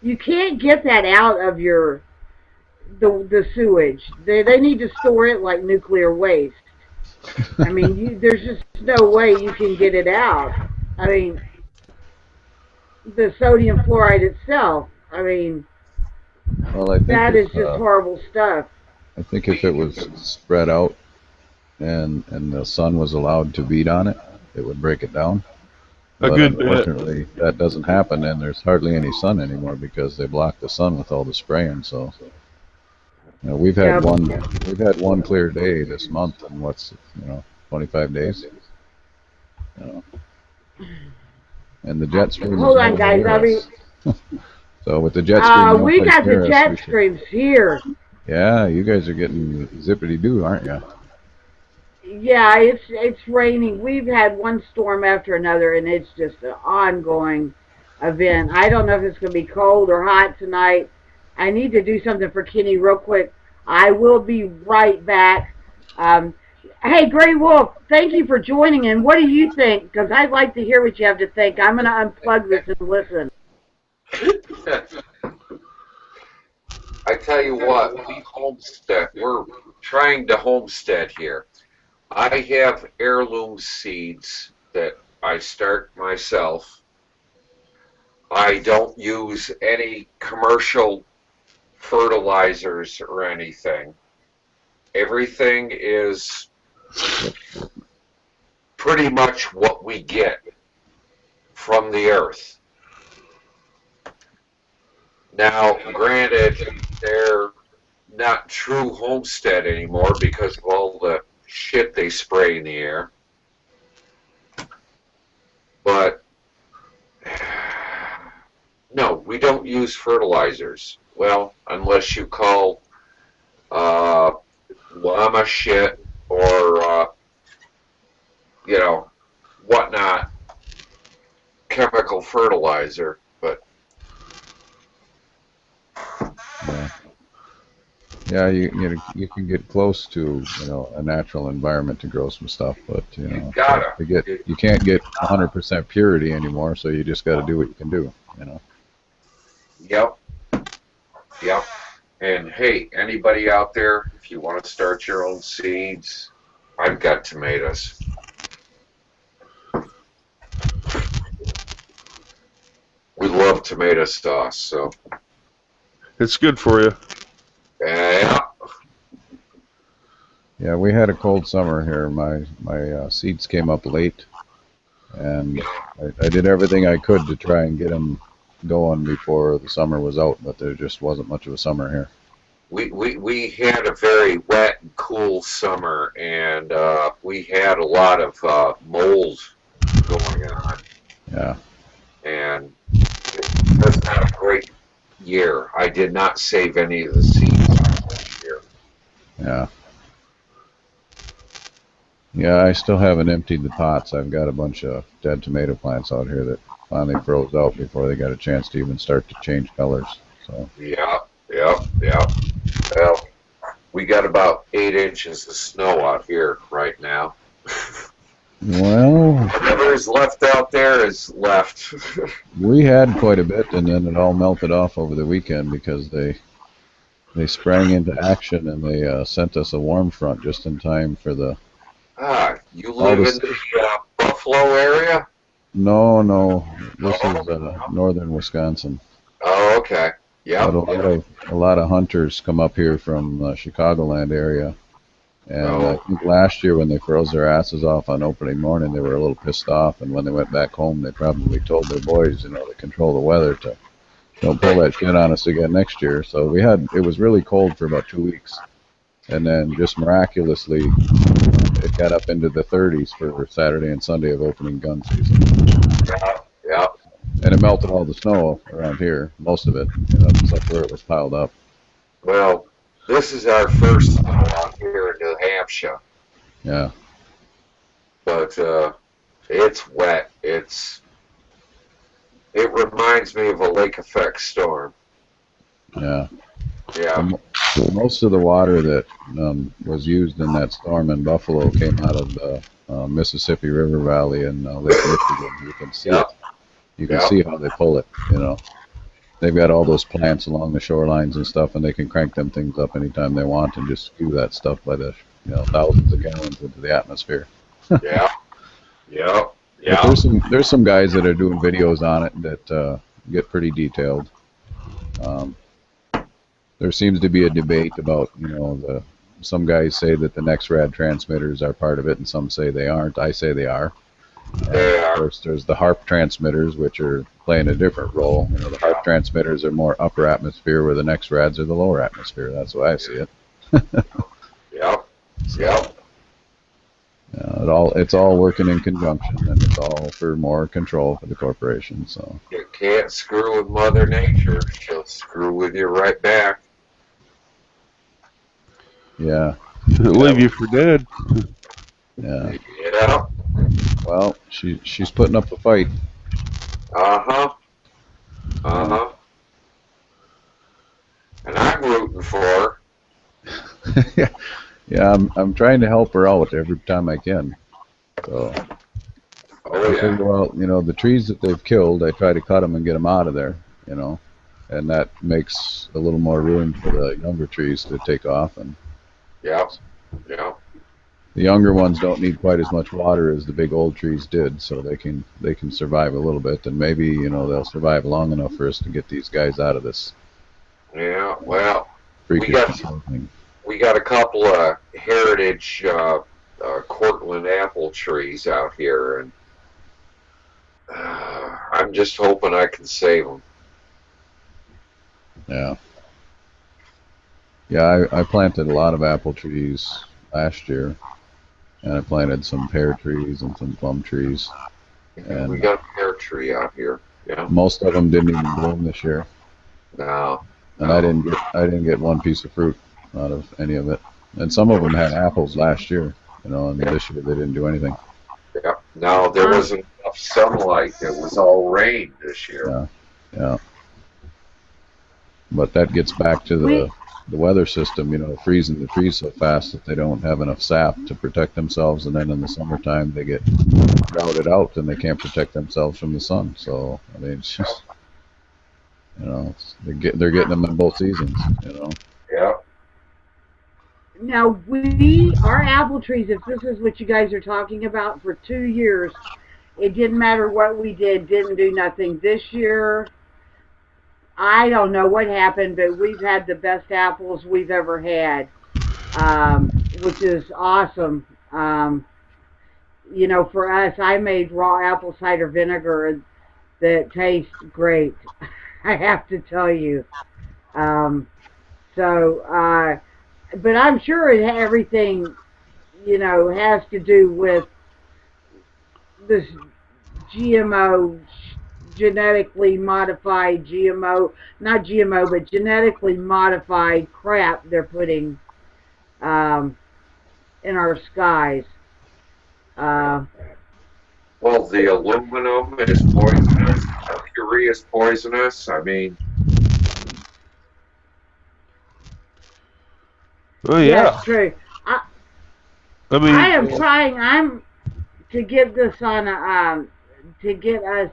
you can't get that out of the sewage. They need to store it like nuclear waste. I mean, there's just no way you can get it out. I mean, the sodium fluoride itself. I mean, Well, I think that is just horrible stuff. if it was spread out and the sun was allowed to beat on it, it would break it down. But unfortunately, that doesn't happen, and there's hardly any sun anymore because they block the sun with all the spraying. So, we've had one clear day this month, and 25 days. And the jet stream. Hold on, guys. So with the jet stream, we got the jet streams here. Yeah, you guys are getting zippity-doo, aren't you? Yeah, it's raining. We've had one storm after another, and it's just an ongoing event. I don't know if it's going to be cold or hot tonight. I need to do something for Kenny real quick. I will be right back. Hey, Grey Wolf, thank you for joining in. What do you think? Because I'd like to hear what you have to think. I'm going to unplug this and listen. I tell you what, we homestead. We're trying to homestead here. I have heirloom seeds that I start myself. I don't use any commercial fertilizers or anything. Everything is pretty much what we get from the earth. Now, granted, they're not true homestead anymore because of all the shit they spray in the air. But no, we don't use fertilizers. well, unless you call llama shit or whatnot chemical fertilizer. But Yeah. Yeah, you can get close to a natural environment to grow some stuff, but you gotta. you can't get 100% purity anymore, so you just got to do what you can do. Yep. Yep. And hey, anybody out there, if you want to start your own seeds, I've got tomatoes. We love tomato sauce, so. It's good for you. Yeah. Yeah, we had a cold summer here. My seeds came up late, and I did everything I could to try and get them going before the summer was out, but there just wasn't much of a summer here. We had a very wet and cool summer, and we had a lot of mold going on. Yeah. And it was not a great year. I did not save any of the seeds this year. Yeah. Yeah, I still haven't emptied the pots. I've got a bunch of dead tomato plants out here that finally froze out before they got a chance to even start to change colors. So. Yeah. Well, we got about 8 inches of snow out here right now. Well, whatever is left out there is left. We had quite a bit, and then it all melted off over the weekend because they sprang into action and they sent us a warm front just in time for the. You live in the Buffalo area? No, this is northern Wisconsin. Oh, okay. Yeah. A lot of hunters come up here from Chicagoland area, and I think last year when they froze their asses off on opening morning, they were a little pissed off, and when they went back home, they probably told their boys, to control the weather to don't pull that shit on us again next year. So it was really cold for about 2 weeks, and then just miraculously, it got up into the 30s for Saturday and Sunday of opening gun season. Yeah. And it melted all the snow around here, most of it, except where it was piled up. Well, this is our first snow out here in New Hampshire. Yeah. But it's wet. It reminds me of a lake effect storm. Yeah. Yeah. Most of the water that was used in that storm in Buffalo came out of the Mississippi River Valley and Lake Michigan. You can see it. You can see how they pull it, They've got all those plants along the shorelines and stuff, and they can crank them things up anytime they want and just spew that stuff by the thousands of gallons into the atmosphere. Yeah. There's some guys that are doing videos on it that get pretty detailed. There seems to be a debate about, some guys say that the NextRad transmitters are part of it, and some say they aren't. I say they are. Of course, there's the HARP transmitters, which are playing a different role. The HARP transmitters are more upper atmosphere, where the NextRads are the lower atmosphere. That's the way I see it. Yep. It's all working in conjunction, and it's all for more control for the corporation. So you can't screw with Mother Nature; she'll screw with you right back. Yeah. Leave you for dead. Yeah. Yeah. Well, she's putting up a fight. And I'm rooting for her. Yeah, I'm trying to help her out every time I can. So I figure, well, the trees that they've killed, I try to cut them and get them out of there, and that makes a little more room for the younger trees to take off. And yeah. The younger ones don't need quite as much water as the big old trees did, so they can survive a little bit, and maybe they'll survive long enough for us to get these guys out of this. Yeah, well, we thing. got a couple of heritage Cortland apple trees out here, and I'm just hoping I can save them. Yeah. Yeah, I planted a lot of apple trees last year, and I planted some pear trees and some plum trees. And we got a pear tree out here. Yeah. Most of them didn't even bloom this year. No. And I didn't get one piece of fruit out of any of it. And some of them had apples last year, you know, and this year they didn't do anything. Yeah. No, there wasn't enough sunlight. It was all rain this year. Yeah, yeah. But that gets back to the weather system, you know, freezing the trees so fast that they don't have enough sap to protect themselves, and then in the summertime they get routed out and they can't protect themselves from the sun. So I mean, it's just, you know, they're getting them in both seasons, you know. Yeah. Now our apple trees, if this is what you guys are talking about, for 2 years, it didn't matter what we did, didn't do nothing. This year, I don't know what happened, but we've had the best apples we've ever had, which is awesome. You know, for us, I made raw apple cider vinegar that tastes great. I have to tell you. But I'm sure everything, you know, has to do with this GMO, genetically modified GMO, not GMO, but genetically modified crap they're putting in our skies. Well, the aluminum is poisonous. Mercury is poisonous. I mean. Oh yeah. That's true. I mean, I am trying. To get this on to get us.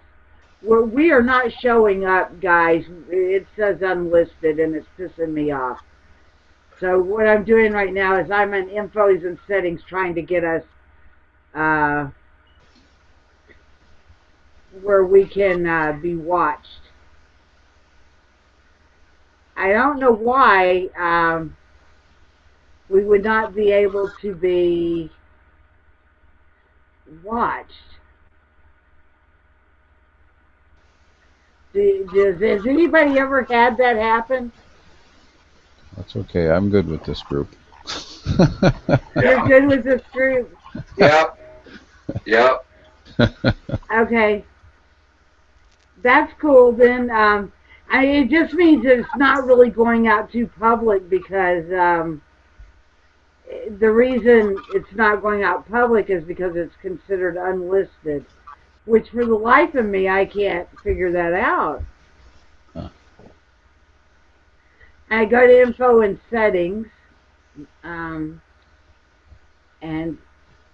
We are not showing up, guys. It says unlisted, and it's pissing me off. So what I'm doing right now is I'm in infos and settings trying to get us where we can be watched. I don't know why we would not be able to be watched. Has anybody ever had that happen? That's okay. I'm good with this group. You're good with this group? Yep. Yep. Okay. That's cool. Then it just means that it's not really going out to public, because the reason it's not going out public is because it's considered unlisted, which for the life of me, I can't figure that out. Huh. I go to info and settings, and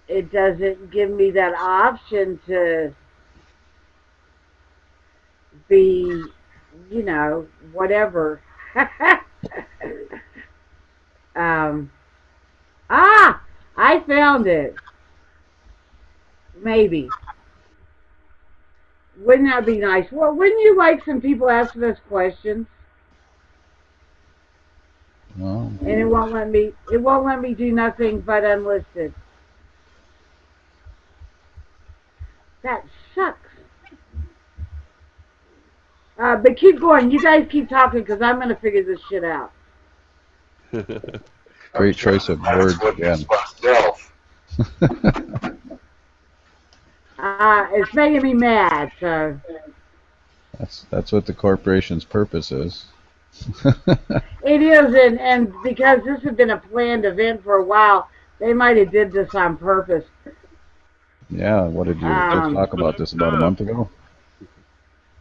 it doesn't give me that option to be, you know, whatever. I found it. Maybe. Wouldn't that be nice? Well, wouldn't you like some people asking us questions? Well, And it won't let me do nothing but unlisted. That sucks. But keep going. You guys keep talking, because I'm going to figure this shit out. great choice of words again. It's making me mad. So that's what the corporation's purpose is. it is, and because this has been a planned event for a while, they might have did this on purpose. Yeah, what did you just talk about this about a month ago?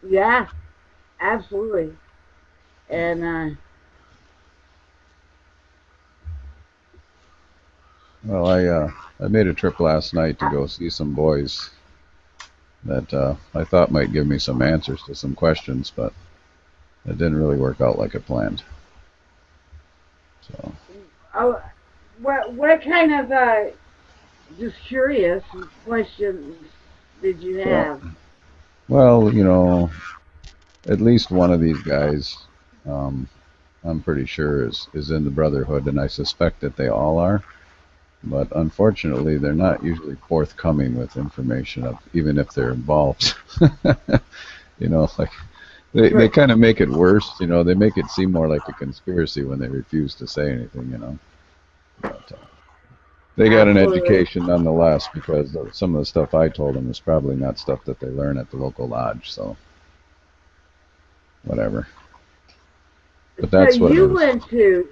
Yeah, absolutely. And well, I made a trip last night to go see some boys that I thought might give me some answers to some questions, but it didn't really work out like I planned. So. oh, what kind of just curious questions did you have? Well, you know, at least one of these guys, I'm pretty sure is in the Brotherhood, and I suspect that they all are. But unfortunately, they're not usually forthcoming with information, even if they're involved. You know, like they kind of make it worse. You know, they make it seem more like a conspiracy when they refuse to say anything. You know, but they got an education nonetheless, because some of the stuff I told them is probably not stuff that they learn at the local lodge. So whatever. But So that's what I you was. went to,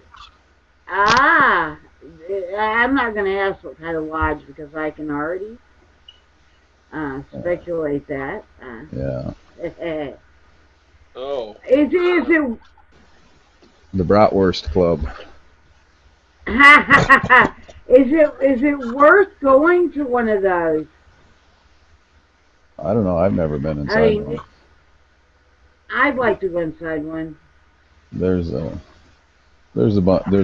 ah, I'm not going to ask what kind of lodge because I can already speculate that. Yeah. Is Oh. it The Bratwurst Club. is it worth going to one of those? I don't know. I've never been I inside mean, one. I'd like to go inside one. There's a there's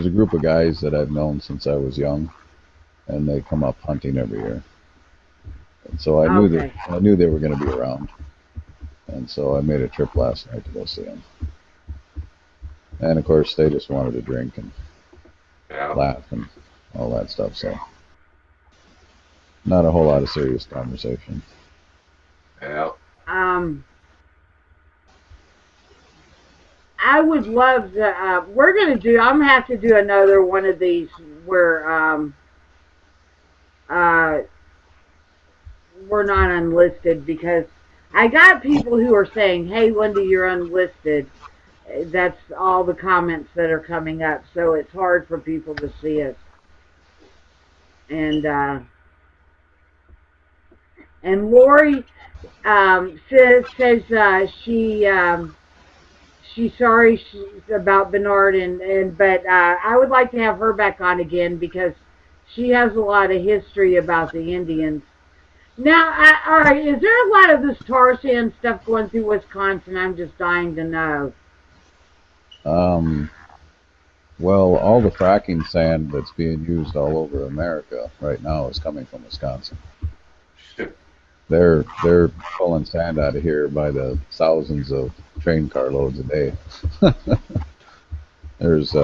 a group of guys that I've known since I was young, and they come up hunting every year. And so Okay. I knew they were going to be around, and so I made a trip last night to go see them. And of course, they just wanted to drink and Yeah. laugh and all that stuff. So not a whole lot of serious conversation. Yeah. Um, I would love to. We're gonna do. I'm gonna have to do another one of these where uh, we're not unlisted because I got people who are saying, "Hey, Linda, you're unlisted." That's all the comments that are coming up, so it's hard for people to see us. And Lori says she's sorry about Bernard and but I would like to have her back on again because she has a lot of history about the Indians. Now, all right, is there a lot of this tar sand stuff going through Wisconsin? I'm just dying to know. Um, well, all the fracking sand that's being used all over America right now is coming from Wisconsin. They're pulling sand out of here by the thousands of train carloads a day. There's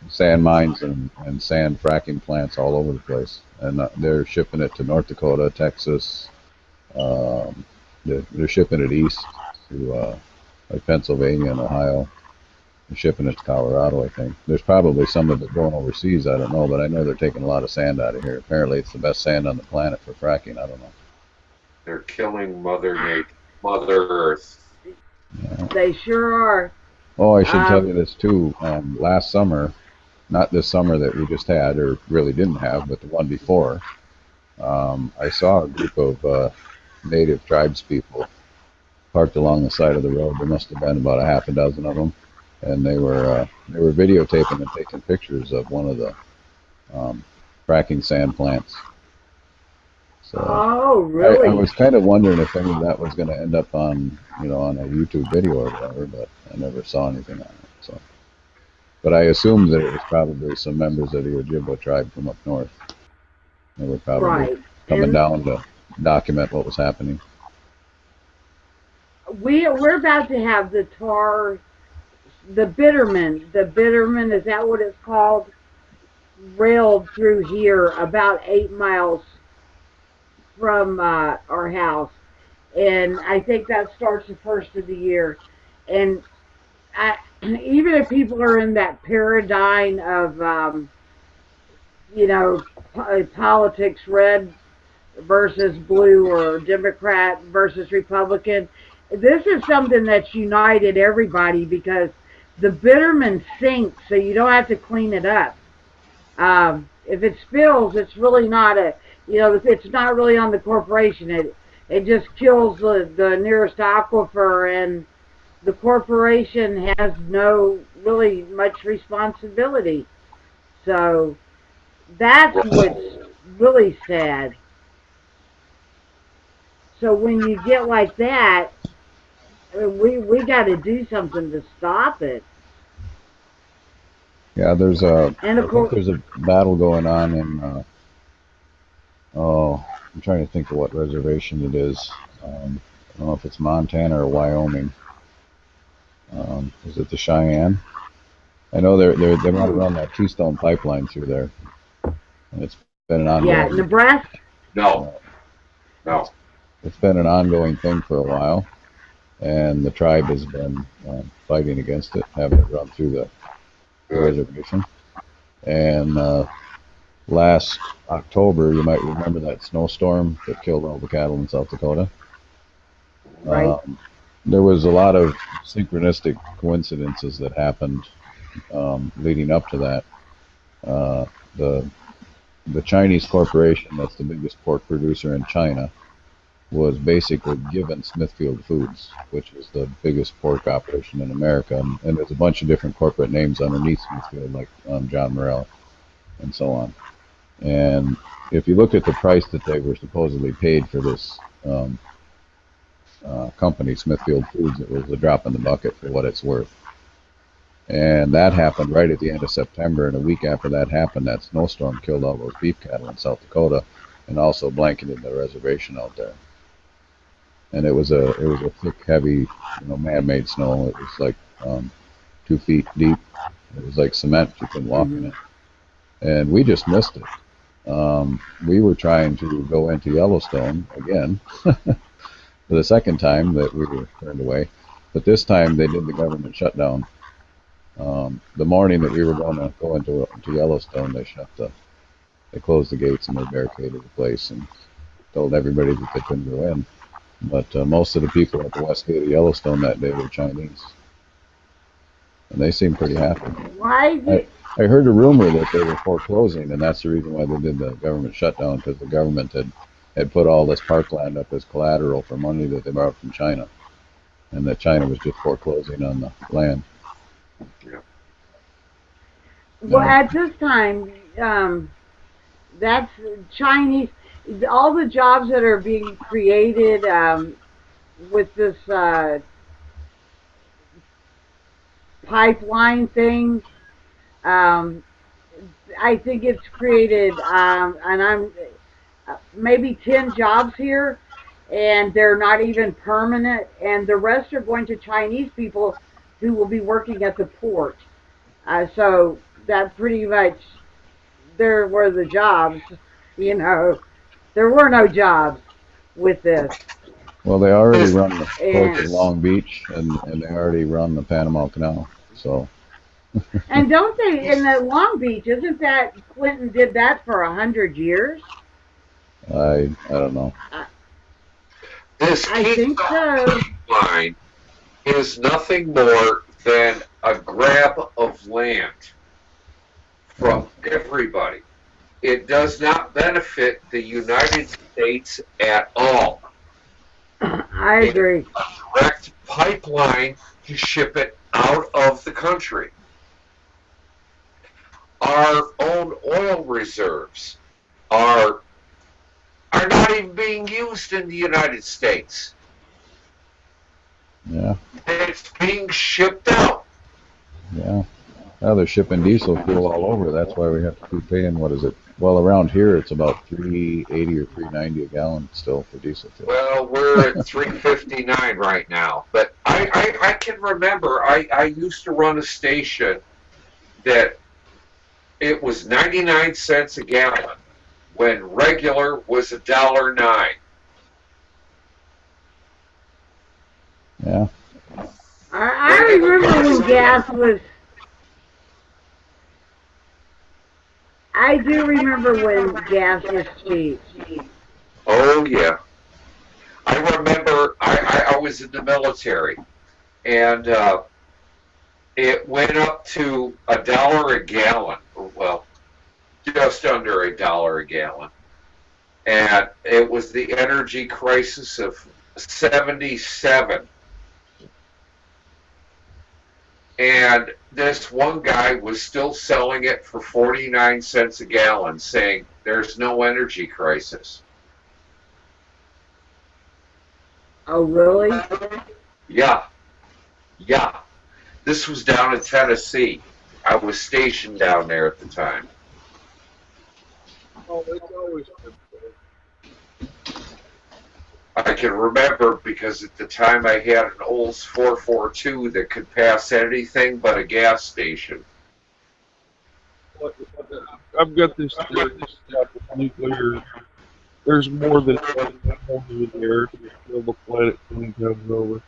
sand mines and sand fracking plants all over the place, and they're shipping it to North Dakota, Texas. Um, they're shipping it east to like Pennsylvania and Ohio. They're shipping it to Colorado, I think. There's probably some of it going overseas. I don't know, but I know they're taking a lot of sand out of here. Apparently, it's the best sand on the planet for fracking. I don't know. They're killing Mother Nature, Mother Earth. Yeah. They sure are. Oh, I should tell you this too. Last summer, not this summer that we just had, or really didn't have, but the one before, I saw a group of native tribespeople parked along the side of the road. There must have been about a half a dozen of them, and they were videotaping and taking pictures of one of the fracking sand plants. So Oh, I really? was kind of wondering if any of that was going to end up on on a YouTube video or whatever, but I never saw anything on it. So, but I assumed that it was probably some members of the Ojibwa tribe from up north. They were probably Right. coming And down to document what was happening. we're about to have the Bitterman. The Bitterman, is that what it's called? Railed through here about 8 miles from our house, and I think that starts the first of the year. And even if people are in that paradigm of politics, red versus blue or Democrat versus Republican, this is something that's united everybody because the Bitterman sinks, so you don't have to clean it up. If it spills, it's really not it's not really on the corporation. It just kills the nearest aquifer, and the corporation has no really much responsibility. So that's what's really sad. So when you get like that, we got to do something to stop it. Yeah, And of I think course, there's a battle going on in, oh, I'm trying to think of what reservation it is. I don't know if it's Montana or Wyoming. Is it the Cheyenne? I know they want to run that Keystone pipeline through there, and it's been an yeah, ongoing. Nebraska. No, It's, no. it's been an ongoing thing for a while, and the tribe has been fighting against it, having it run through the Good. reservation. And last October, you might remember that snowstorm that killed all the cattle in South Dakota. Right. There was a lot of synchronistic coincidences that happened leading up to that. Uh, the Chinese corporation that's the biggest pork producer in China was basically given Smithfield Foods, which is the biggest pork operation in America, and there's a bunch of different corporate names underneath Smithfield, like John Morrell and so on. And if you look at the price that they were supposedly paid for this company, Smithfield Foods, it was a drop in the bucket for what it's worth. And that happened right at the end of September, and a week after that happened, that snowstorm killed all those beef cattle in South Dakota, and also blanketed the reservation out there. And it was a thick, heavy, man-made snow. It was like 2 feet deep. It was like cement. You couldn't walk in it. And we just missed it. We were trying to go into Yellowstone again for the second time that we were turned away. But this time they did the government shutdown. The morning that we were going to go into Yellowstone, they closed the gates and they barricaded the place and told everybody that they couldn't go in. But most of the people at the west gate of Yellowstone that day were Chinese, and they seemed pretty happy. Why? I heard a rumor that they were foreclosing, and that's the reason why they did the government shutdown, because the government had put all this parkland up as collateral for money that they borrowed from China, and that China was just foreclosing on the land. Yeah. Well, at this time, that's Chinese. All the jobs that are being created with this pipeline thing, I think it's created, and I'm maybe 10 jobs here, and they're not even permanent, and the rest are going to Chinese people who will be working at the port. So that pretty much, there were the jobs, there were no jobs with this. Well, they already run the port of Long Beach, and they already run the Panama Canal, so. And don't they, in the Long Beach, isn't that Clinton did that for 100 years? I don't know. This I think so. line is nothing more than a grab of land from everybody. It does not benefit the United States at all. I agree. It's a direct pipeline to ship it out of the country. Our own oil reserves are not even being used in the United States. Yeah. It's being shipped out. Yeah. Now they're shipping diesel fuel all over. That's why we have to keep paying, what is it? Well, around here it's about $3.80 or $3.90 a gallon still for diesel fuel. Well, we're at $3.59 right now. But I can remember I used to run a station that it was 99 cents a gallon when regular was $1.09. Yeah. I remember when gas was. I do remember when gas was cheap. Oh, yeah. I remember I was in the military, and it went up to $1 a gallon. Well, just under $1 a gallon. And it was the energy crisis of '77. And this one guy was still selling it for 49 cents a gallon, saying there's no energy crisis. Oh, really? Yeah. Yeah. This was down in Tennessee. I was stationed down there at the time. Oh, it's always been. I can remember because at the time I had an Olds 442 that could pass anything but a gas station. I've got this theory about nuclear. There's more than one hole in the air to kill the planet when it comes over.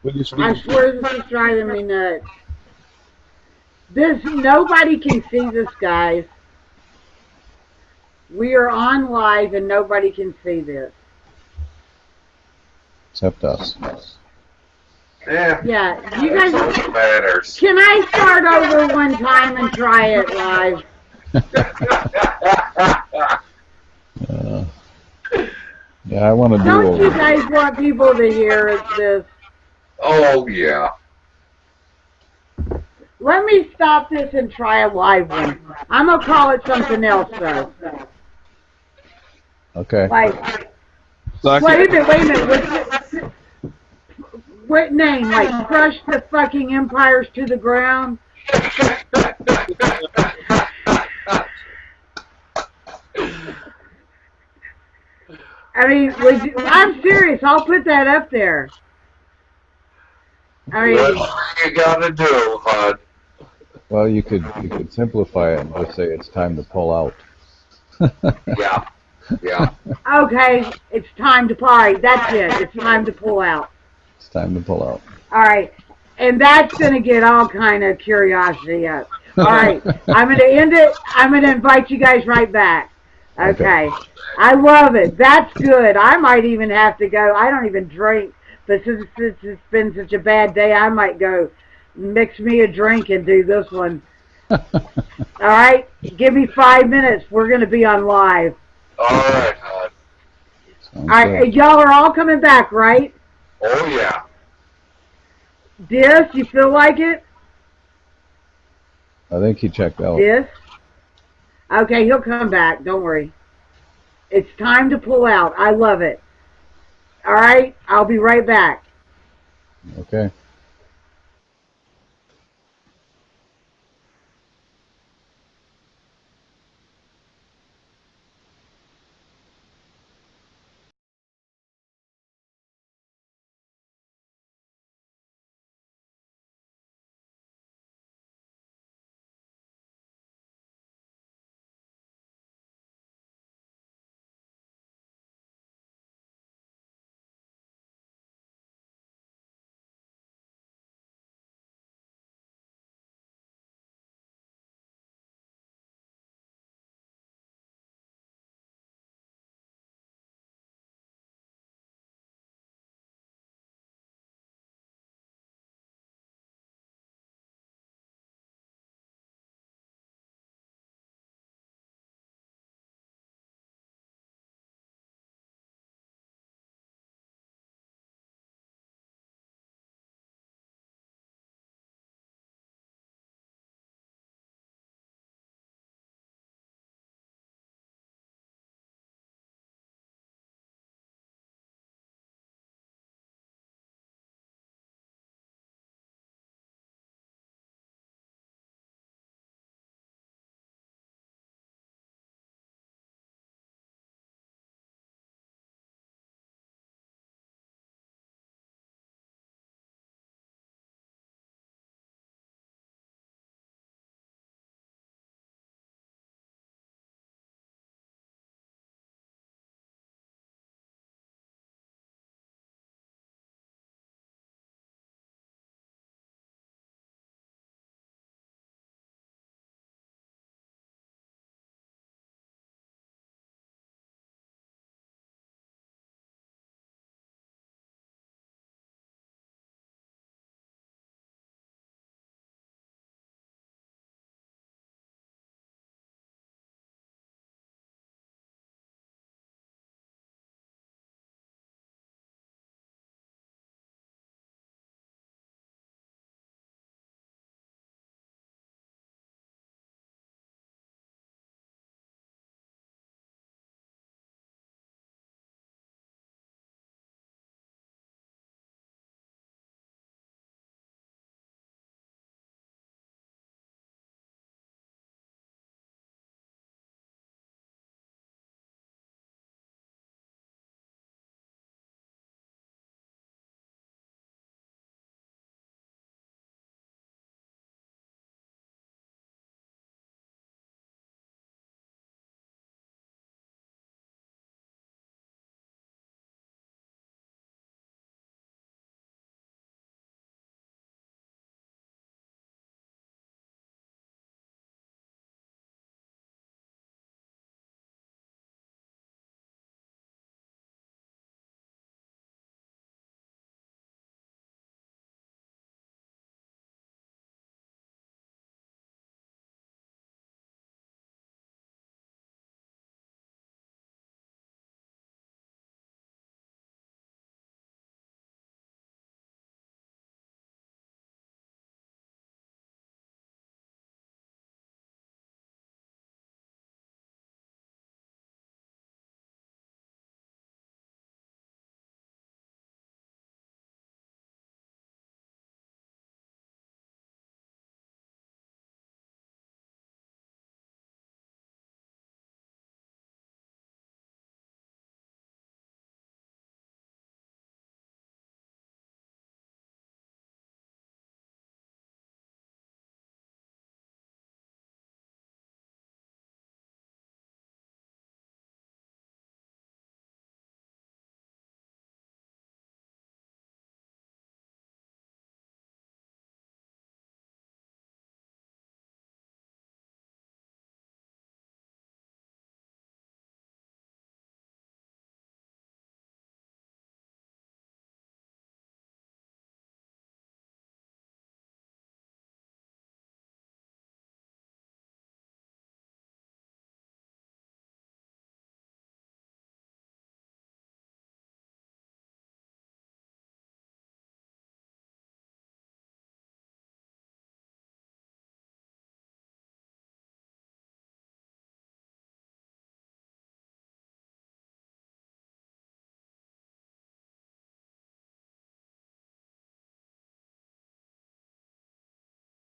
We just I need swear this is driving me nuts. Nobody can see this, guys. We are on live and nobody can see this. except us. Yeah, you guys. Matters. Can I start over one time and try it live? Yeah, I want to do. Don't you guys want people to hear this? Oh yeah. Let me stop this and try a live one. I'm gonna call it something else though. Okay. Like, wait a minute. What name? Like, crush the fucking empires to the ground? I mean, I'm serious. I'll put that up there. I mean, What you gotta do, hon? Well, you could simplify it and just say it's time to pull out. Yeah. Yeah. Okay, it's time to party. That's it. It's time to pull out. It's time to pull out. All right, and that's gonna get all kind of curiosity up. All right, I'm gonna end it. I'm gonna invite you guys right back. Okay. I love it. That's good. I might even have to go. I don't even drink, but since it's been such a bad day, I might go mix me a drink and do this one. All right, give me 5 minutes. We're gonna be on live. All right, hon. All right, y'all are all coming back, right? Oh yeah. Dis, you feel like it? I think he checked out. Dis? Okay, he'll come back. Don't worry. It's time to pull out. I love it. All right, I'll be right back. Okay.